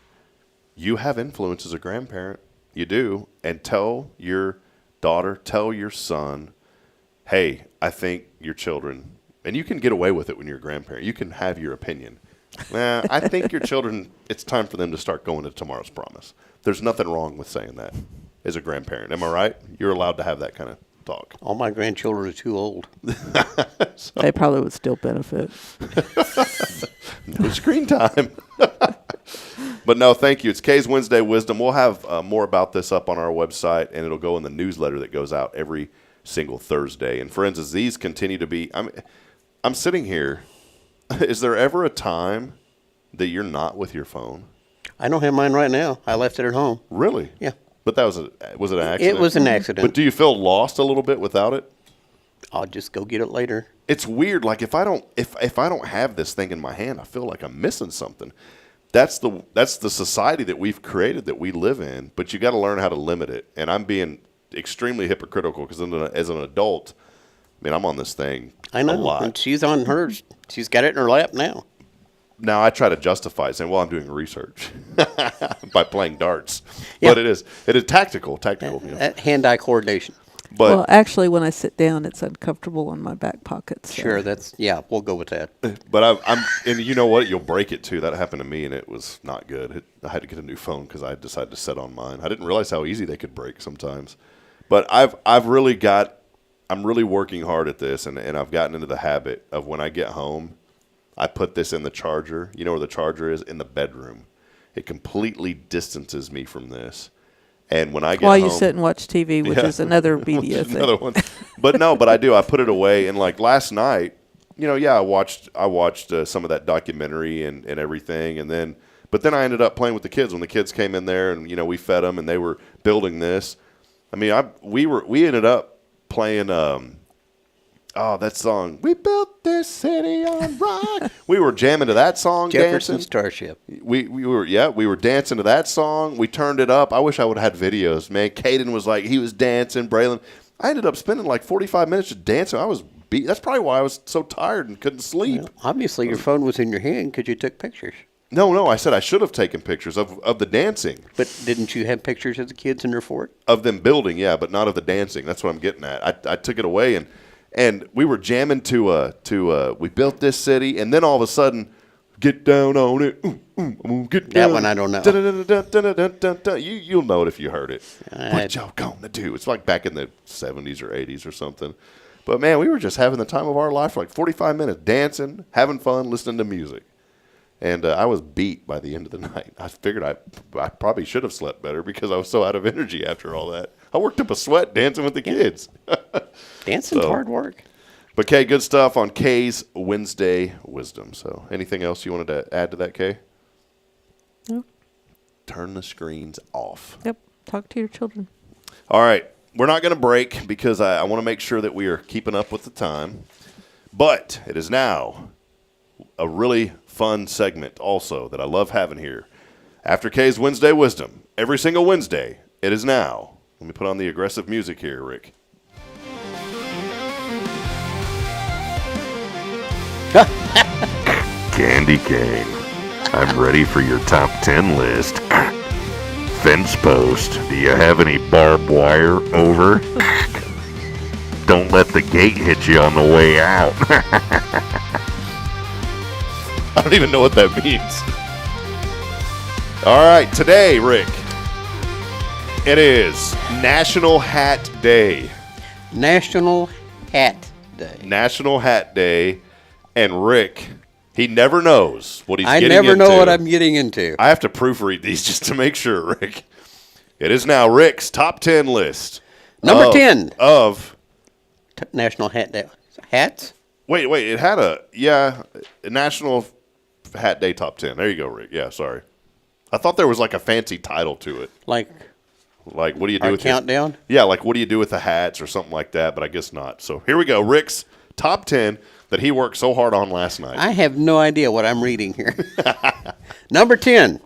You have influence as a grandparent. You do. And tell your daughter, tell your son, hey, I think your children, and you can get away with it when you're a grandparent. You can have your opinion. I think your children, it's time for them to start going to Tomorrow's Promise. There's nothing wrong with saying that as a grandparent. Am I right? You're allowed to have that kind of talk. All my grandchildren are too old. They probably would still benefit. No screen time. But no, thank you. It's Kay's Wednesday Wisdom. We'll have more about this up on our website, and it'll go in the newsletter that goes out every single Thursday. And friends, as these continue to be, I'm sitting here. Is there ever a time that you're not with your phone? I don't have mine right now. I left it at home. Really? Yeah. But was it an accident? It was an accident. But do you feel lost a little bit without it? I'll just go get it later. It's weird. Like if I don't have this thing in my hand, I feel like I'm missing something. That's the society that we've created, that we live in. But you got to learn how to limit it. And I'm being extremely hypocritical because as an adult, I mean, I'm on this thing I know. a lot. And she's on hers. She's got it in her lap now. Now I try to justify saying, well, I'm doing research by playing darts. Yeah. But it is tactical. Hand-eye coordination. But well, actually, when I sit down, it's uncomfortable in my back pocket. So. Sure, we'll go with that. But and you know what? You'll break it too. That happened to me, and it was not good. I had to get a new phone because I decided to set on mine. I didn't realize how easy they could break sometimes. But I'm really working hard at this, and I've gotten into the habit of when I get home, I put this in the charger. You know where the charger is? In the bedroom. It completely distances me from this. And when I get While home, you sit and watch TV, which is another media thing. Another one. But I do. I put it away. And like last night, I watched some of that documentary and everything. But then I ended up playing with the kids when the kids came in there, and we fed them and they were building this. I mean, we ended up playing that song, "We Built This City on Rock." We were jamming to that song, Jefferson dancing. Starship. We were dancing to that song. We turned it up. I wish I would have had videos, man. Caden was like, he was dancing. Braylon. I ended up spending like 45 minutes just dancing. I was beat. That's probably why I was so tired and couldn't sleep. Well, obviously, your phone was in your hand because you took pictures. No, I said I should have taken pictures of the dancing. But didn't you have pictures of the kids in their fort? Of them building, yeah, but not of the dancing. That's what I'm getting at. I took it away, and we were jamming to We Built This City, and then all of a sudden, get down on it. Get down. That one I don't know. You'll know it if you heard it. What y'all gonna do? It's like back in the 70s or 80s or something. But, man, we were just having the time of our life for like 45 minutes, dancing, having fun, listening to music. And I was beat by the end of the night. I figured I probably should have slept better because I was so out of energy after all that. I worked up a sweat dancing with the kids. Dancing's hard work. But, Kay, good stuff on Kay's Wednesday Wisdom. So anything else you wanted to add to that, Kay? No. Turn the screens off. Yep. Talk to your children. All right. We're not going to break because I want to make sure that we are keeping up with the time. But it is now a really fun segment also that I love having here. After Kay's Wednesday Wisdom, every single Wednesday, it is now. Let me put on the aggressive music here, Rick. Candy cane. I'm ready for your top 10 list. Fence post. Do you have any barbed wire? Over. Don't let the gate hit you on the way out. I don't even know what that means. All right, today, Rick, it is National Hat Day. National Hat Day. National Hat Day. And Rick, he never knows what he's getting into. I never know what I'm getting into. I have to proofread these just to make sure, Rick. It is now Rick's top 10 list. Number 10. Of National Hat Day. Hats? Wait. It had a National Hat Day top 10. There you go, Rick. Yeah, sorry. I thought there was like a fancy title to it. Like what do you do with countdown? Yeah, like what do you do with the hats or something like that, but I guess not. So here we go. Rick's top 10 that he worked so hard on last night. I have no idea what I'm reading here. Number 10.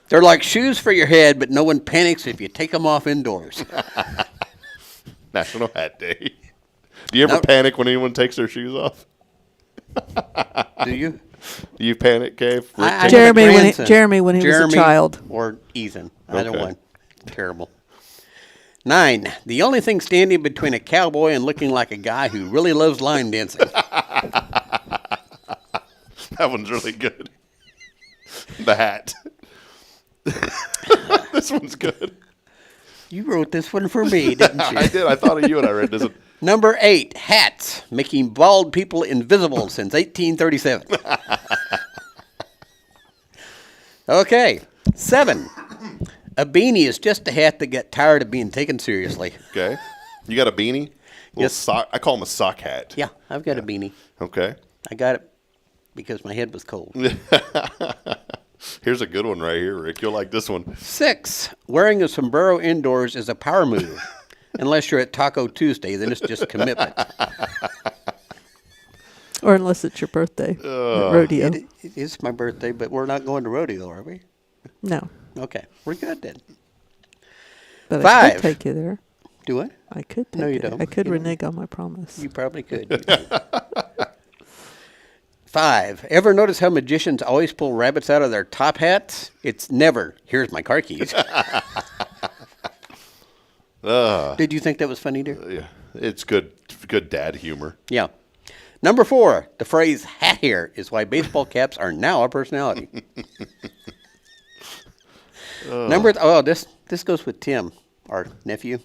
They're like shoes for your head, but no one panics if you take them off indoors. National Hat Day. Do you ever panic when anyone takes their shoes off? Do you? Do you panic, Kay? Jeremy when he was a child. Or Ethan. Either one. Terrible. 9. The only thing standing between a cowboy and looking like a guy who really loves line dancing. That one's really good. The hat. This one's good. You wrote this one for me, didn't you? I did. I thought of you when I read this one. Number 8. Hats. Making bald people invisible since 1837. Okay. 7. A beanie is just a hat that got tired of being taken seriously. Okay. You got a beanie? Yes. I call them a sock hat. Yeah, I've got a beanie. Okay. I got it because my head was cold. Here's a good one right here, Rick. You'll like this one. 6. Wearing a sombrero indoors is a power move. Unless you're at Taco Tuesday, then it's just commitment. Or unless it's your birthday at rodeo. It is my birthday, but we're not going to rodeo, are we? No. Okay, we're good then. But 5. I could take you there. Do it? I could take No, you you. don't. I could You renege on my promise. You probably could. 5. Ever notice how magicians always pull rabbits out of their top hats? It's never, here's my car keys. Did you think that was funny, dear? Yeah, it's good dad humor. Yeah. Number 4, the phrase hat hair is why baseball caps are now a personality. This goes with Tim, our nephew.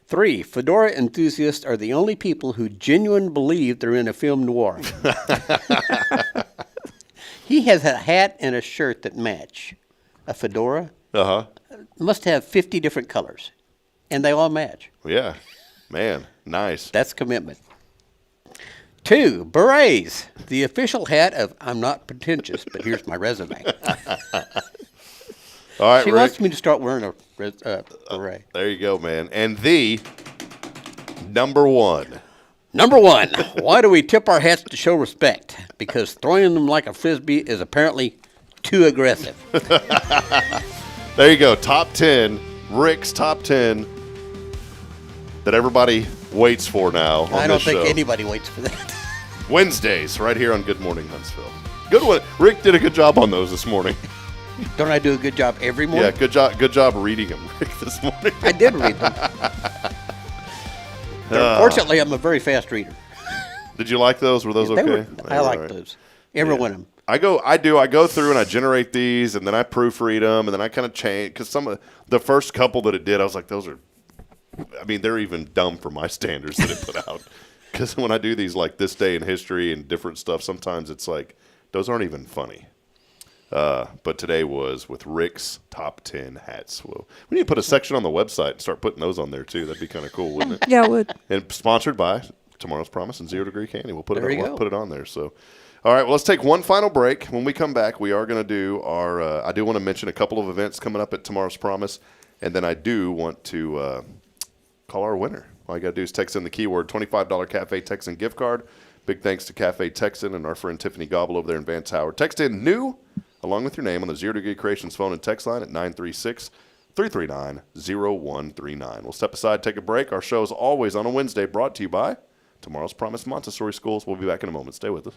3, fedora enthusiasts are the only people who genuinely believe they're in a film noir. He has a hat and a shirt that match. A fedora. Must have 50 different colors, and they all match. Yeah, man, nice. That's commitment. 2, berets, the official hat of I'm not pretentious, but here's my resume. All right, she Rick. wants me to start wearing a beret. There you go, man. And the number 1. Number 1, why do we tip our hats to show respect? Because throwing them like a frisbee is apparently too aggressive. There you go. Top 10. Rick's top 10 that everybody waits for now on I don't this think show. anybody waits for that. Wednesdays, right here on Good Morning Huntsville. Good one. Rick did a good job on those this morning. Don't I do a good job every morning? Yeah, good job reading them, Rick, this morning. I did read them. Fortunately, I'm a very fast reader. Did you like those? Were those okay? I like those. Every one of them. I go through and I generate these, and then I proofread them, and then I kind of change, because some of the first couple that it did, I was like, they're even dumb for my standards that it put out. Because when I do these like this day in history and different stuff, sometimes it's like, those aren't even funny. But today was with Rick's top 10 hats. Well, we need to put a section on the website and start putting those on there too. That'd be kind of cool, wouldn't it? Yeah, it would. And sponsored by Tomorrow's Promise and 0 Degree Candy. We'll put it on there. So, all right, well, let's take one final break. When we come back, we are going to do our. I do want to mention a couple of events coming up at Tomorrow's Promise, and then I do want to call our winner. All you got to do is text in the keyword $25 Cafe Texan gift card. Big thanks to Cafe Texan and our friend Tiffany Gobble over there in Vance Howard. Text in new along with your name on the 0 Degree Creations phone and text line at 936-339-0139. We'll step aside, take a break. Our show is always on a Wednesday, brought to you by Tomorrow's Promise Montessori Schools. We'll be back in a moment. Stay with us.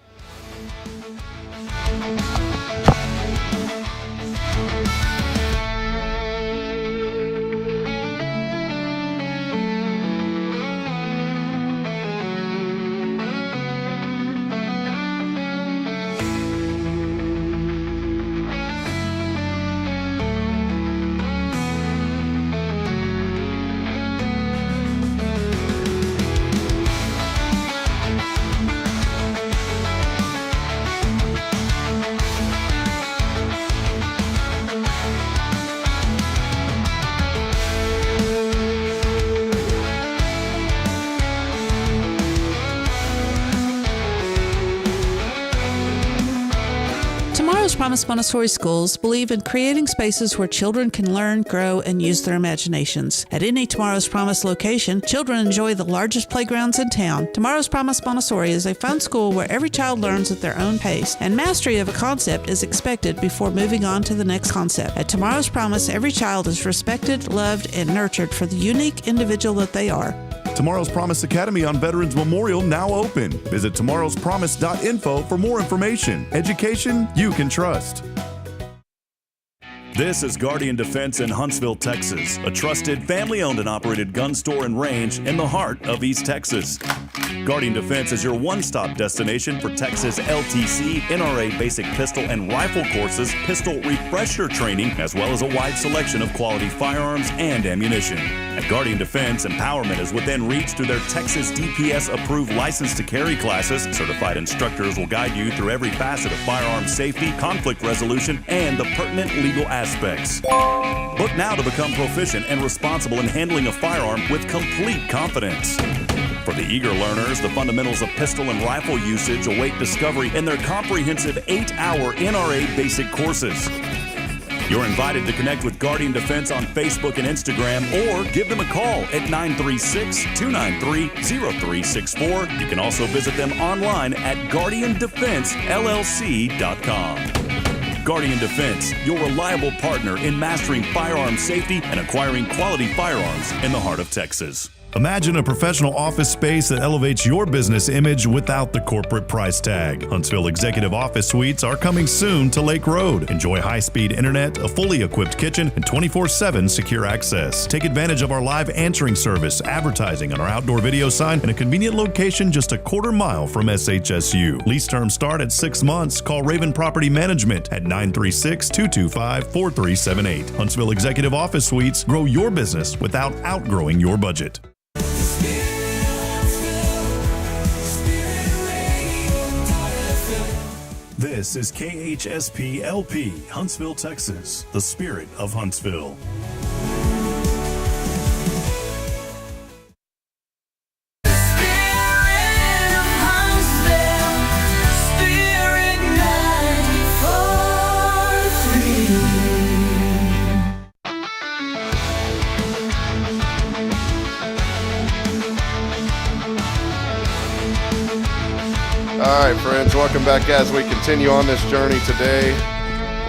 Promise Montessori Schools believe in creating spaces where children can learn, grow, and use their imaginations. At any Tomorrow's Promise location, children enjoy the largest playgrounds in town. Tomorrow's Promise Montessori is a fun school where every child learns at their own pace, and mastery of a concept is expected before moving on to the next concept. At Tomorrow's Promise, every child is respected, loved, and nurtured for the unique individual that they are. Tomorrow's Promise Academy on Veterans Memorial now open. Visit tomorrowspromise.info for more information. Education you can trust. This is Guardian Defense in Huntsville, Texas, a trusted family-owned and operated gun store and range in the heart of East Texas. Guardian Defense is your one-stop destination for Texas LTC, NRA basic pistol and rifle courses, pistol refresher training, as well as a wide selection of quality firearms and ammunition. At Guardian Defense, empowerment is within reach through their Texas DPS-approved license to carry classes. Certified instructors will guide you through every facet of firearm safety, conflict resolution, and the pertinent legal aspects. Book now to become proficient and responsible in handling a firearm with complete confidence. For the eager learners, the fundamentals of pistol and rifle usage await discovery in their comprehensive 8-hour NRA basic courses. You're invited to connect with Guardian Defense on Facebook and Instagram, or give them a call at 936-293-0364. You can also visit them online at guardiandefensellc.com. Guardian Defense, your reliable partner in mastering firearm safety and acquiring quality firearms in the heart of Texas. Imagine a professional office space that elevates your business image without the corporate price tag. Huntsville Executive Office Suites are coming soon to Lake Road. Enjoy high-speed internet, a fully equipped kitchen, and 24/7 secure access. Take advantage of our live answering service, advertising on our outdoor video sign, and a convenient location just a quarter mile from SHSU. Lease terms start at 6 months. Call Raven Property Management at 936-225-4378. Huntsville Executive Office Suites. Grow your business without outgrowing your budget. This is KHSP LP, Huntsville, Texas, the spirit of Huntsville. All right, friends, welcome back as we continue on this journey today.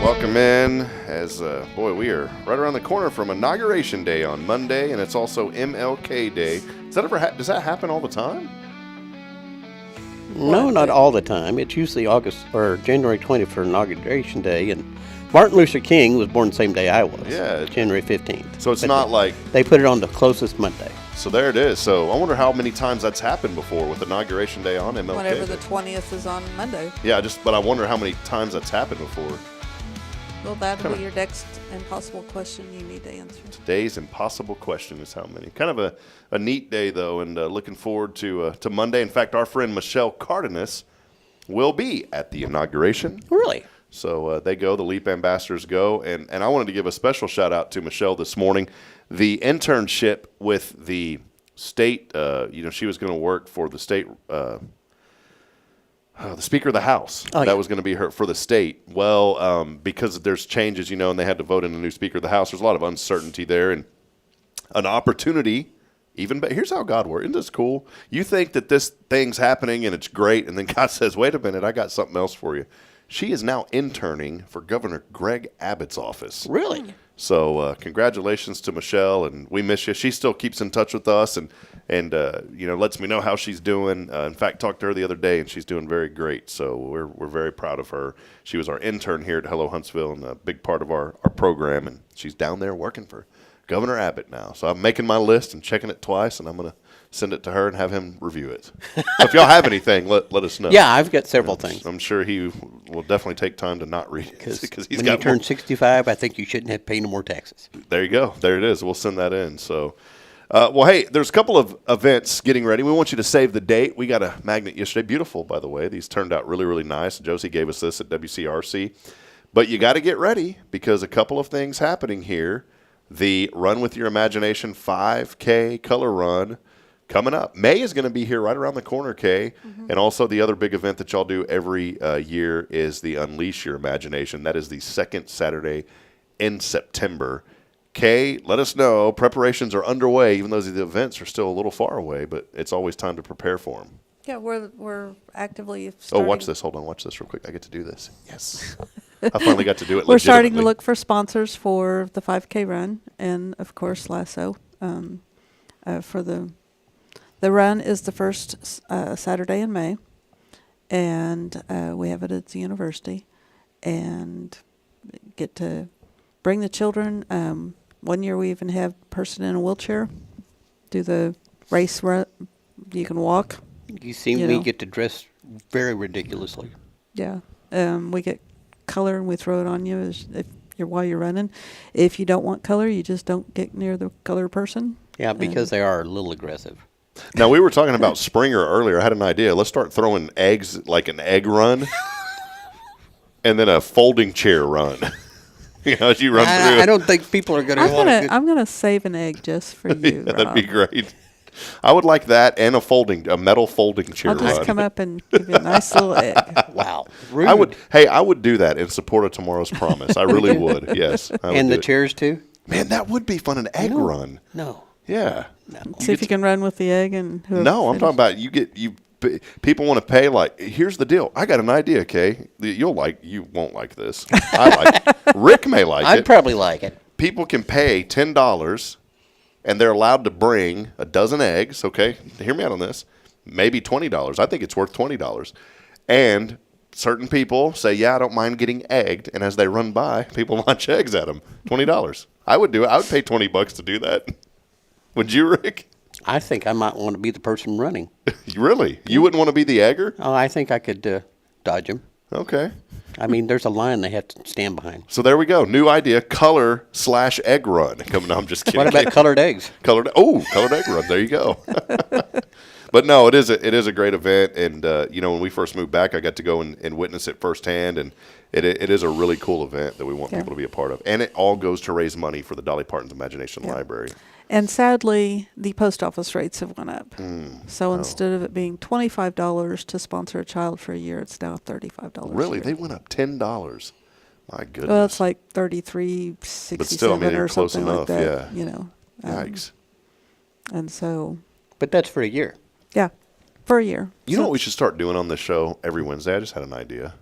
Welcome in as, boy, we are right around the corner from Inauguration Day on Monday, and it's also MLK Day. Does that ever does that happen all the time? No, not all the time. It's usually August or January 20th for Inauguration Day, and Martin Luther King was born the same day I was. Yeah. January 15th. So it's not like... They put it on the closest Monday. So there it is. So I wonder how many times that's happened before with Inauguration Day on MLK. Whenever the 20th is on Monday. Yeah, but I wonder how many times that's happened before. Well, that'll be your next impossible question you need to answer. Today's impossible question is how many. Kind of a neat day, though, and looking forward to Monday. In fact, our friend Michelle Cardenas will be at the inauguration. Really? So they go, the LEAP ambassadors go, and I wanted to give a special shout-out to Michelle this morning. The internship with the state, she was going to work for the state the Speaker of the House. Oh, yeah. That was going to be her for the state. Well, because there's changes, and they had to vote in a new Speaker of the House, there's a lot of uncertainty there. And an opportunity, but here's how God works. Isn't this cool? You think that this thing's happening and it's great, and then God says, wait a minute, I got something else for you. She is now interning for Governor Greg Abbott's office. Really? So congratulations to Michelle, and we miss you. She still keeps in touch with us and lets me know how she's doing. In fact, talked to her the other day, and she's doing very great. So we're very proud of her. She was our intern here at Hello Huntsville and a big part of our program, and she's down there working for Governor Abbott now. So I'm making my list and checking it twice, and I'm going to send it to her and have him review it. So if y'all have anything, let us know. Yeah, I've got several things. I'm sure he will definitely take time to not read it. Because when you turn 65, I think you shouldn't have to pay no more taxes. There you go. There it is. We'll send that in. So, hey, there's a couple of events getting ready. We want you to save the date. We got a magnet yesterday. Beautiful, by the way. These turned out really, really nice. Josie gave us this at WCRC. But you got to get ready because a couple of things happening here. The Run With Your Imagination 5K color run coming up. May is going to be here right around the corner, Kay. Mm-hmm. And also the other big event that y'all do every year is the Unleash Your Imagination. That is the second Saturday in September. Kay, let us know. Preparations are underway, even though the events are still a little far away, but it's always time to prepare for them. Yeah, we're actively starting. Oh, watch this. Hold on. Watch this real quick. I get to do this. Yes. I finally got to do it. We're starting to look for sponsors for the 5K run, and of course Lasso. For the run is the first Saturday in May, and we have it at the university, and get to bring the children. One year we even have a person in a wheelchair do the race run. You can walk. You see me get to dress very ridiculously. Yeah, we get color and we throw it on you while you're running. If you don't want color, you just don't get near the color person. Yeah, because they are a little aggressive. Now, we were talking about Springer earlier. I had an idea. Let's start throwing eggs, like an egg run, and then a folding chair run. As you run through. I don't think people are going to want to. I'm going to save an egg just for you, yeah, that'd be great. I would like that and a metal folding chair I'll just come up and give you a nice little egg. Wow. Rude. I would do that in support of Tomorrow's Promise. I really would. Yes. And the chairs too? Man, that would be fun, an egg run. No. Yeah. No. See if you can run with the egg and No, I'm talking about people want to pay here's the deal. I got an idea, Kay. You won't like this. Rick may like it. I'd probably like it. People can pay $10 and they're allowed to bring a dozen eggs, okay? Hear me out on this. Maybe $20. I think it's worth $20. And certain people say, yeah, I don't mind getting egged. And as they run by, people launch eggs at them. $20. I would do it. I would pay $20 to do that. Would you, Rick? I think I might want to be the person running. Really? You wouldn't want to be the egger? Oh, I think I could dodge them. Okay. I mean, there's a line they have to stand behind. So there we go. New idea, color/egg run. Coming on, I'm just kidding. What about colored eggs? Colored egg run. There you go. But no, it is a great event. And, when we first moved back, I got to go and witness it firsthand. And it is a really cool event that we want people to be a part of. And it all goes to raise money for the Dolly Parton's Imagination Library. And sadly, the post office rates have went up. So instead of it being $25 to sponsor a child for a year, it's now $35. Really? They went up $10. My goodness. Well, it's like $33.67 but still, or close something enough, like that. Yeah. Yikes. And so. But that's for a year. Yeah, for a year. You know what we should start doing on this show every Wednesday? I just had an idea.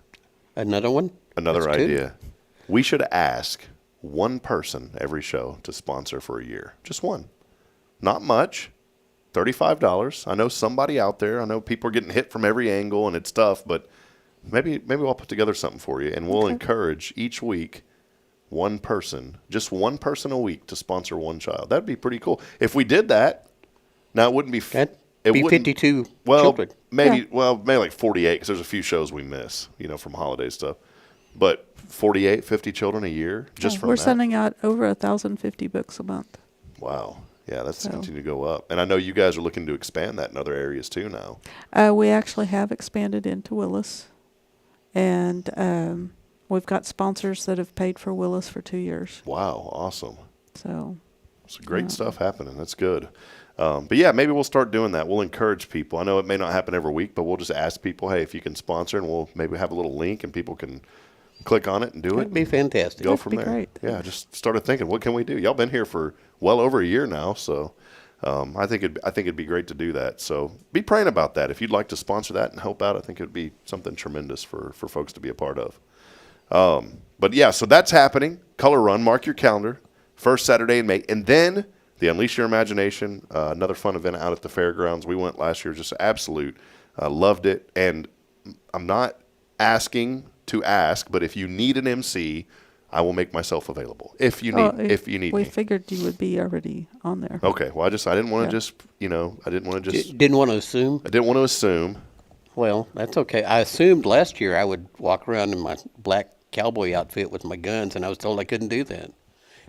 Another one? Another idea. We should ask one person every show to sponsor for a year. Just one. Not much. $35. I know somebody out there. I know people are getting hit from every angle and it's tough, but maybe I'll put together something for you, and we'll encourage each week just one person a week to sponsor one child. That'd be pretty cool. If we did that, now it wouldn't be... It'd be 52 children. Maybe like 48, because there's a few shows we miss, from holiday stuff. But 48, 50 children a year just from We're that. sending out over 1,050 books a month. Wow. Yeah, that's continuing to go up. And I know you guys are looking to expand that in other areas too now. We actually have expanded into Willis. And we've got sponsors that have paid for Willis for 2 years. Wow, awesome. So it's great stuff happening. That's good. But yeah, maybe we'll start doing that. We'll encourage people. I know it may not happen every week, but we'll just ask people, hey, if you can sponsor, and we'll maybe have a little link and people can click on it and do it. That'd be fantastic. Go from there. Great. Yeah, just started thinking, what can we do? Y'all been here for well over a year now, so I think it'd be great to do that. So be praying about that. If you'd like to sponsor that and help out, I think it would be something tremendous for folks to be a part of. But yeah, so that's happening. Color Run, mark your calendar, first Saturday in May, and then the Unleash Your Imagination, another fun event out at the fairgrounds. We went last year, just absolute, loved it. And I'm not asking to ask, but if you need an MC, I will make myself available. If you need me. We figured you would be already on there. Okay. Well, I didn't want to I didn't want to just. Didn't want to assume? I didn't want to assume. Well, that's okay. I assumed last year I would walk around in my black cowboy outfit with my guns, and I was told I couldn't do that.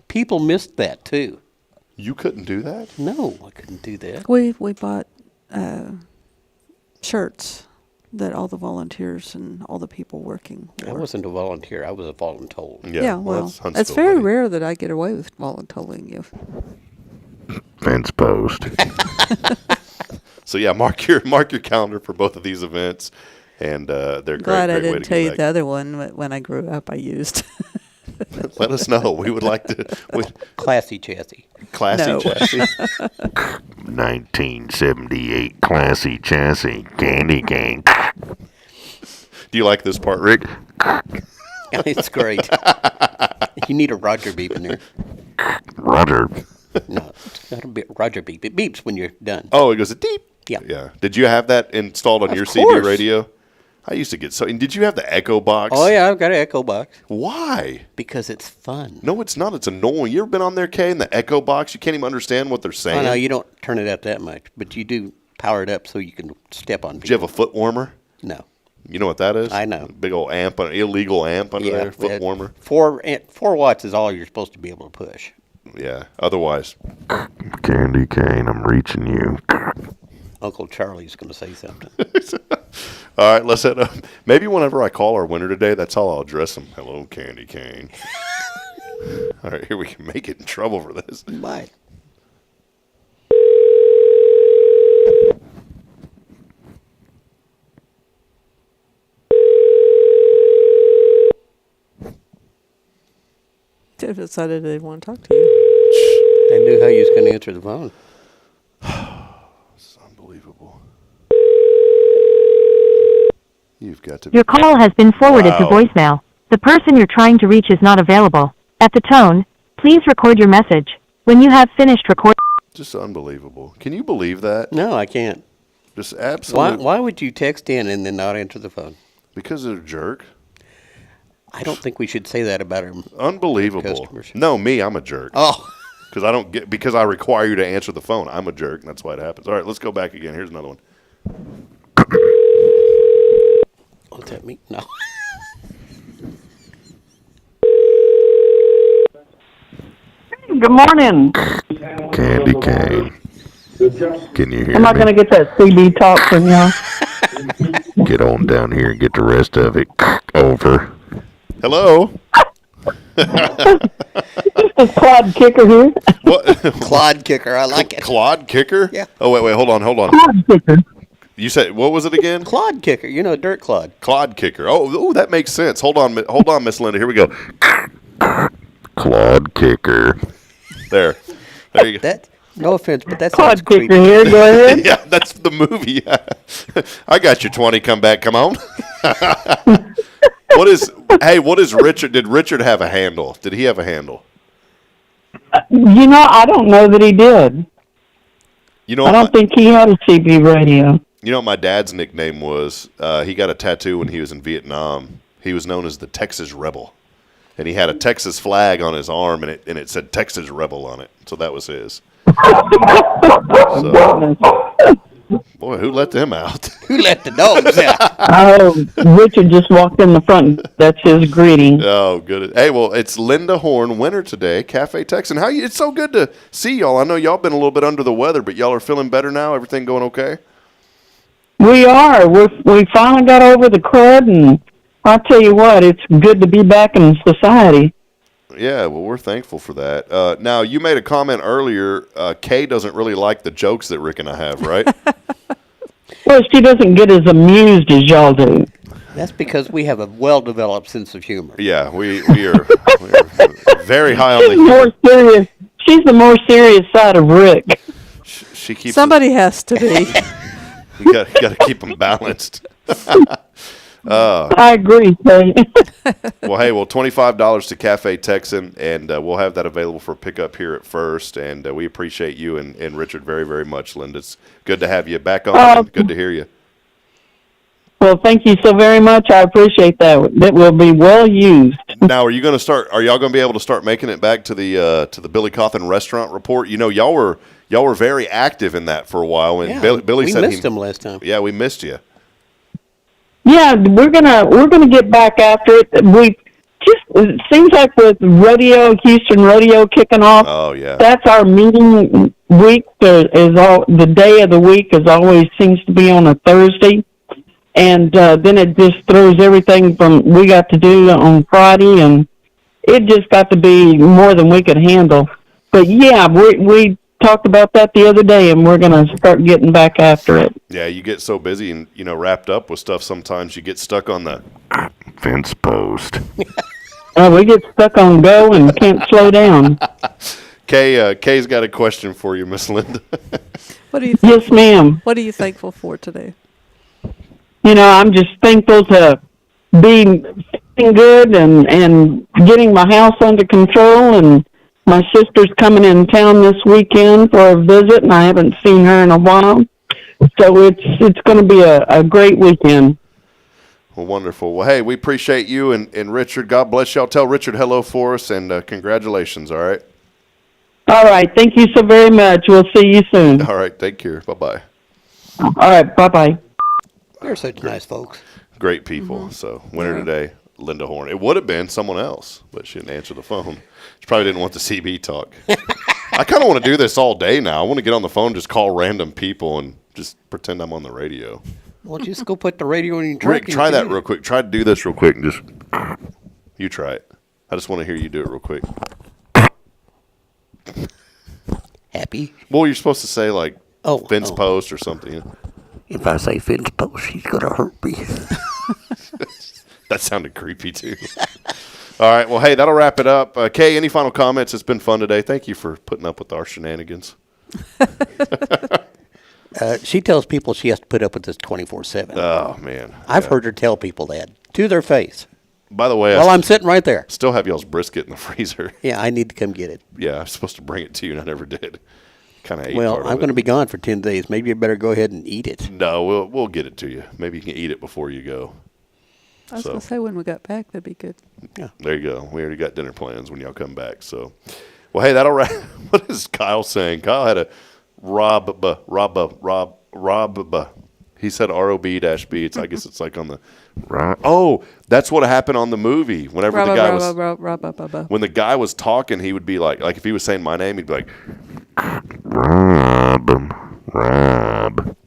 People missed that, too. You couldn't do that? No, I couldn't do that. We bought shirts that all the volunteers and all the people working wore. I wasn't a volunteer. I was a voluntold. Yeah, well, it's very rare that I get away with voluntoling you. Fence post. So yeah, mark your calendar for both of these events, and they're glad great. I didn't tell you the other one when I grew up. I used. Let us know. We would like to. Classy chassis. Classy chassis. 1978 classy chassis candy cane. Do you like this part, Rick? It's great. You need a Roger beep in there. Roger. No, it's not a bit Roger beep. It beeps when you're done. Oh, it goes a deep. Yeah. Yeah. Did you have that installed on your CB radio? I used to get so. And did you have the Echo box? Oh yeah, I've got an Echo box. Why? Because it's fun. No, it's not. It's annoying. You ever been on there, Kay, in the Echo box? You can't even understand what they're saying. Oh no, you don't turn it up that much, but you do power it up so you can step on people. Do you have a foot warmer? No. You know what that is? I know. Big old amp, an illegal amp under there, foot warmer. 4 watts is all you're supposed to be able to push. Yeah. Otherwise, candy cane, I'm reaching you. Uncle Charlie's going to say something. All right, let's head up. Maybe whenever I call our winner today, that's how I'll address him. Hello, Candy Cane. All right, here we can make it in trouble for this. Bye. They decided they want to talk to you. They knew how you was going to answer the phone. It's unbelievable. You've got to. Your call has been forwarded to voicemail. The person you're trying to reach is not available. At the tone, please record your message. When you have finished recording. Just unbelievable. Can you believe that? No, I can't. Just absolutely. Why would you text in and then not answer the phone? Because they're a jerk. I don't think we should say that about our unbelievable customers. No, me, I'm a jerk. Oh. Because I require you to answer the phone. I'm a jerk, and that's why it happens. All right, let's go back again. Here's another one. What's that mean? No. Good morning. Candy cane. Can you hear me? I'm not going to get that CD talk from y'all. Get on down here and get the rest of it. Over. Hello. This is Clod Kicker here. What? Clod Kicker. I like it. Clod Kicker? Yeah. Oh, wait. Hold on. Clod Kicker. You said, what was it again? Clod Kicker. You know, dirt clod. Clod Kicker. Oh, that makes sense. Hold on, Miss Linda. Here we go. Clod Kicker. There you go. No offense, but that's Clod Kicker here. Go ahead. Yeah, that's the movie. I got your 20. Come back. Come on. What is Richard? Did Richard have a handle? Did he have a handle? I don't know that he did. I don't think he had a CB radio. You know what my dad's nickname was? He got a tattoo when he was in Vietnam. He was known as the Texas Rebel. And he had a Texas flag on his arm, and it said Texas Rebel on it. So that was his. Boy, who let them out? Who let the dogs out? Oh, Richard just walked in the front. That's his greeting. Oh, good. Hey, well, it's Linda Horn, winner today, Cafe Texan. It's so good to see y'all. I know y'all been a little bit under the weather, but y'all are feeling better now? Everything going okay? We are. We finally got over the crud, and I'll tell you what, it's good to be back in society. Yeah, well, we're thankful for that. Now, you made a comment earlier. Kay doesn't really like the jokes that Rick and I have, right? Well, she doesn't get as amused as y'all do. That's because we have a well-developed sense of humor. Yeah, we are very high on She's more serious. She's the more serious side of Rick. She keeps Somebody has to be. You got to keep them balanced. I agree, Kay. Well, hey, $25 to Cafe Texan, and we'll have that available for pickup here at First. And we appreciate you and Richard very, very much, Linda. It's good to have you back on. Good to hear you. Well, thank you so very much. I appreciate that. That will be well used. Now, are y'all going to be able to start making it back to the Billy Cawthon restaurant report? You know, y'all were very active in that for a while. And Yeah, Billy said we missed him last time. Yeah, we missed you. Yeah, we're gonna get back after it. It seems like with Houston Rodeo kicking off. Oh yeah, that's our meeting week. The day of the week is always seems to be on a Thursday, and then it just throws everything from we got to do on Friday, and it just got to be more than we could handle. But yeah, we talked about that the other day, and we're going to start getting back after it. Yeah, you get so busy and, wrapped up with stuff sometimes you get stuck on the fence post. We get stuck on go and can't slow down. Kay's got a question for you, Miss Linda. What are you Yes, ma'am. What are you thankful for today? I'm just thankful to be feeling good and getting my house under control, and my sister's coming in town this weekend for a visit, and I haven't seen her in a while. So it's going to be a great weekend. Well, wonderful. Well, hey, we appreciate you and Richard. God bless y'all. Tell Richard hello for us, and congratulations, all right? All right. Thank you so very much. We'll see you soon. All right. Take care. Bye-bye. All right. Bye-bye. They're such nice folks. Great people. So, winner today, Linda Horn. It would have been someone else, but she didn't answer the phone. She probably didn't want the CB talk. I kind of want to do this all day now. I want to get on the phone, just call random people, and just pretend I'm on the radio. Well, just go put the radio in your truck. Rick, try that real quick. Try to do this real quick and just... You try it. I just want to hear you do it real quick. Happy? Well, you're supposed to say, fence post or something. If I say fence post, he's going to hurt me. That sounded creepy, too. All right. Well, hey, that'll wrap it up. Kay, any final comments? It's been fun today. Thank you for putting up with our shenanigans. She tells people she has to put up with this 24/7. Oh, man. I've heard her tell people that to their face. By the way, I'm sitting right there. Still have y'all's brisket in the freezer. Yeah, I need to come get it. Yeah, I was supposed to bring it to you, and I never did. Kind of ate Well, part of I'm going to be gone for 10 days. Maybe you better go ahead and eat it. No, we'll get it to you. Maybe you can eat it before you go. I was going to say when we got back, that'd be good. Yeah. There you go. We already got dinner plans when y'all come back. So, well, hey, that'll wrap. What is Kyle saying? Kyle had a rob. He said ROB-B. I guess it's like on the. Oh, that's what happened on the movie. Whenever the guy was. When the guy was talking, he would be like if he was saying my name, he'd be like, Rob.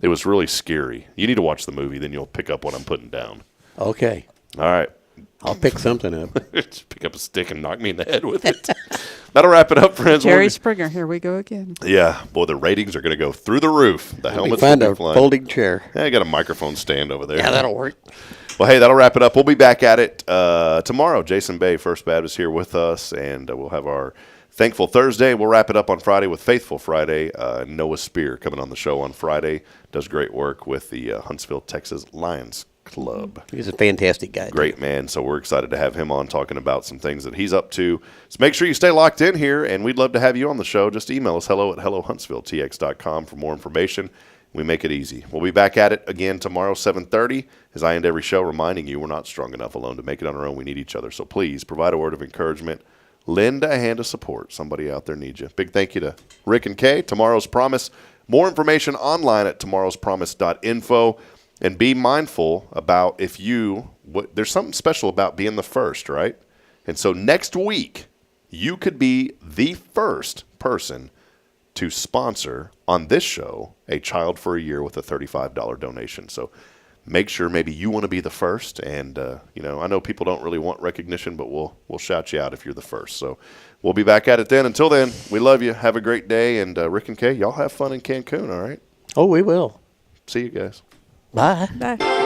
It was really scary. You need to watch the movie, then you'll pick up what I'm putting down. Okay. All right. I'll pick something up. Just pick up a stick and knock me in the head with it. That'll wrap it up, friends. Jerry Springer, here we go again. Yeah. Boy, the ratings are going to go through the roof. The helmets will find be a flying. folding chair. Yeah, I got a microphone stand over there. Yeah, that'll work. Well, hey, that'll wrap it up. We'll be back at it tomorrow. Jason Bay, First Baptist, here with us, and we'll have our Thankful Thursday. We'll wrap it up on Friday with Faithful Friday. Noah Spear coming on the show on Friday. Does great work with the Huntsville, Texas Lions. Club. He's a fantastic guy. Great man. So we're excited to have him on talking about some things that he's up to. So make sure you stay locked in here, and we'd love to have you on the show. Just email us hello@hellohuntsvilletx.com for more information. We make it easy. We'll be back at it again tomorrow, 7:30, as I end every show reminding you we're not strong enough alone to make it on our own. We need each other. So please provide a word of encouragement. Lend a hand of support. Somebody out there needs you. Big thank you to Rick and Kay. Tomorrow's Promise. More information online at tomorrowspromise.info. And be mindful about there's something special about being the first, right? And so next week, you could be the first person to sponsor on this show a child for a year with a $35 donation. So make sure maybe you want to be the first. And, I know people don't really want recognition, but we'll shout you out if you're the first. So we'll be back at it then. Until then, we love you. Have a great day. And Rick and Kay, y'all have fun in Cancun, all right? Oh, we will. See you guys. Bye. Bye.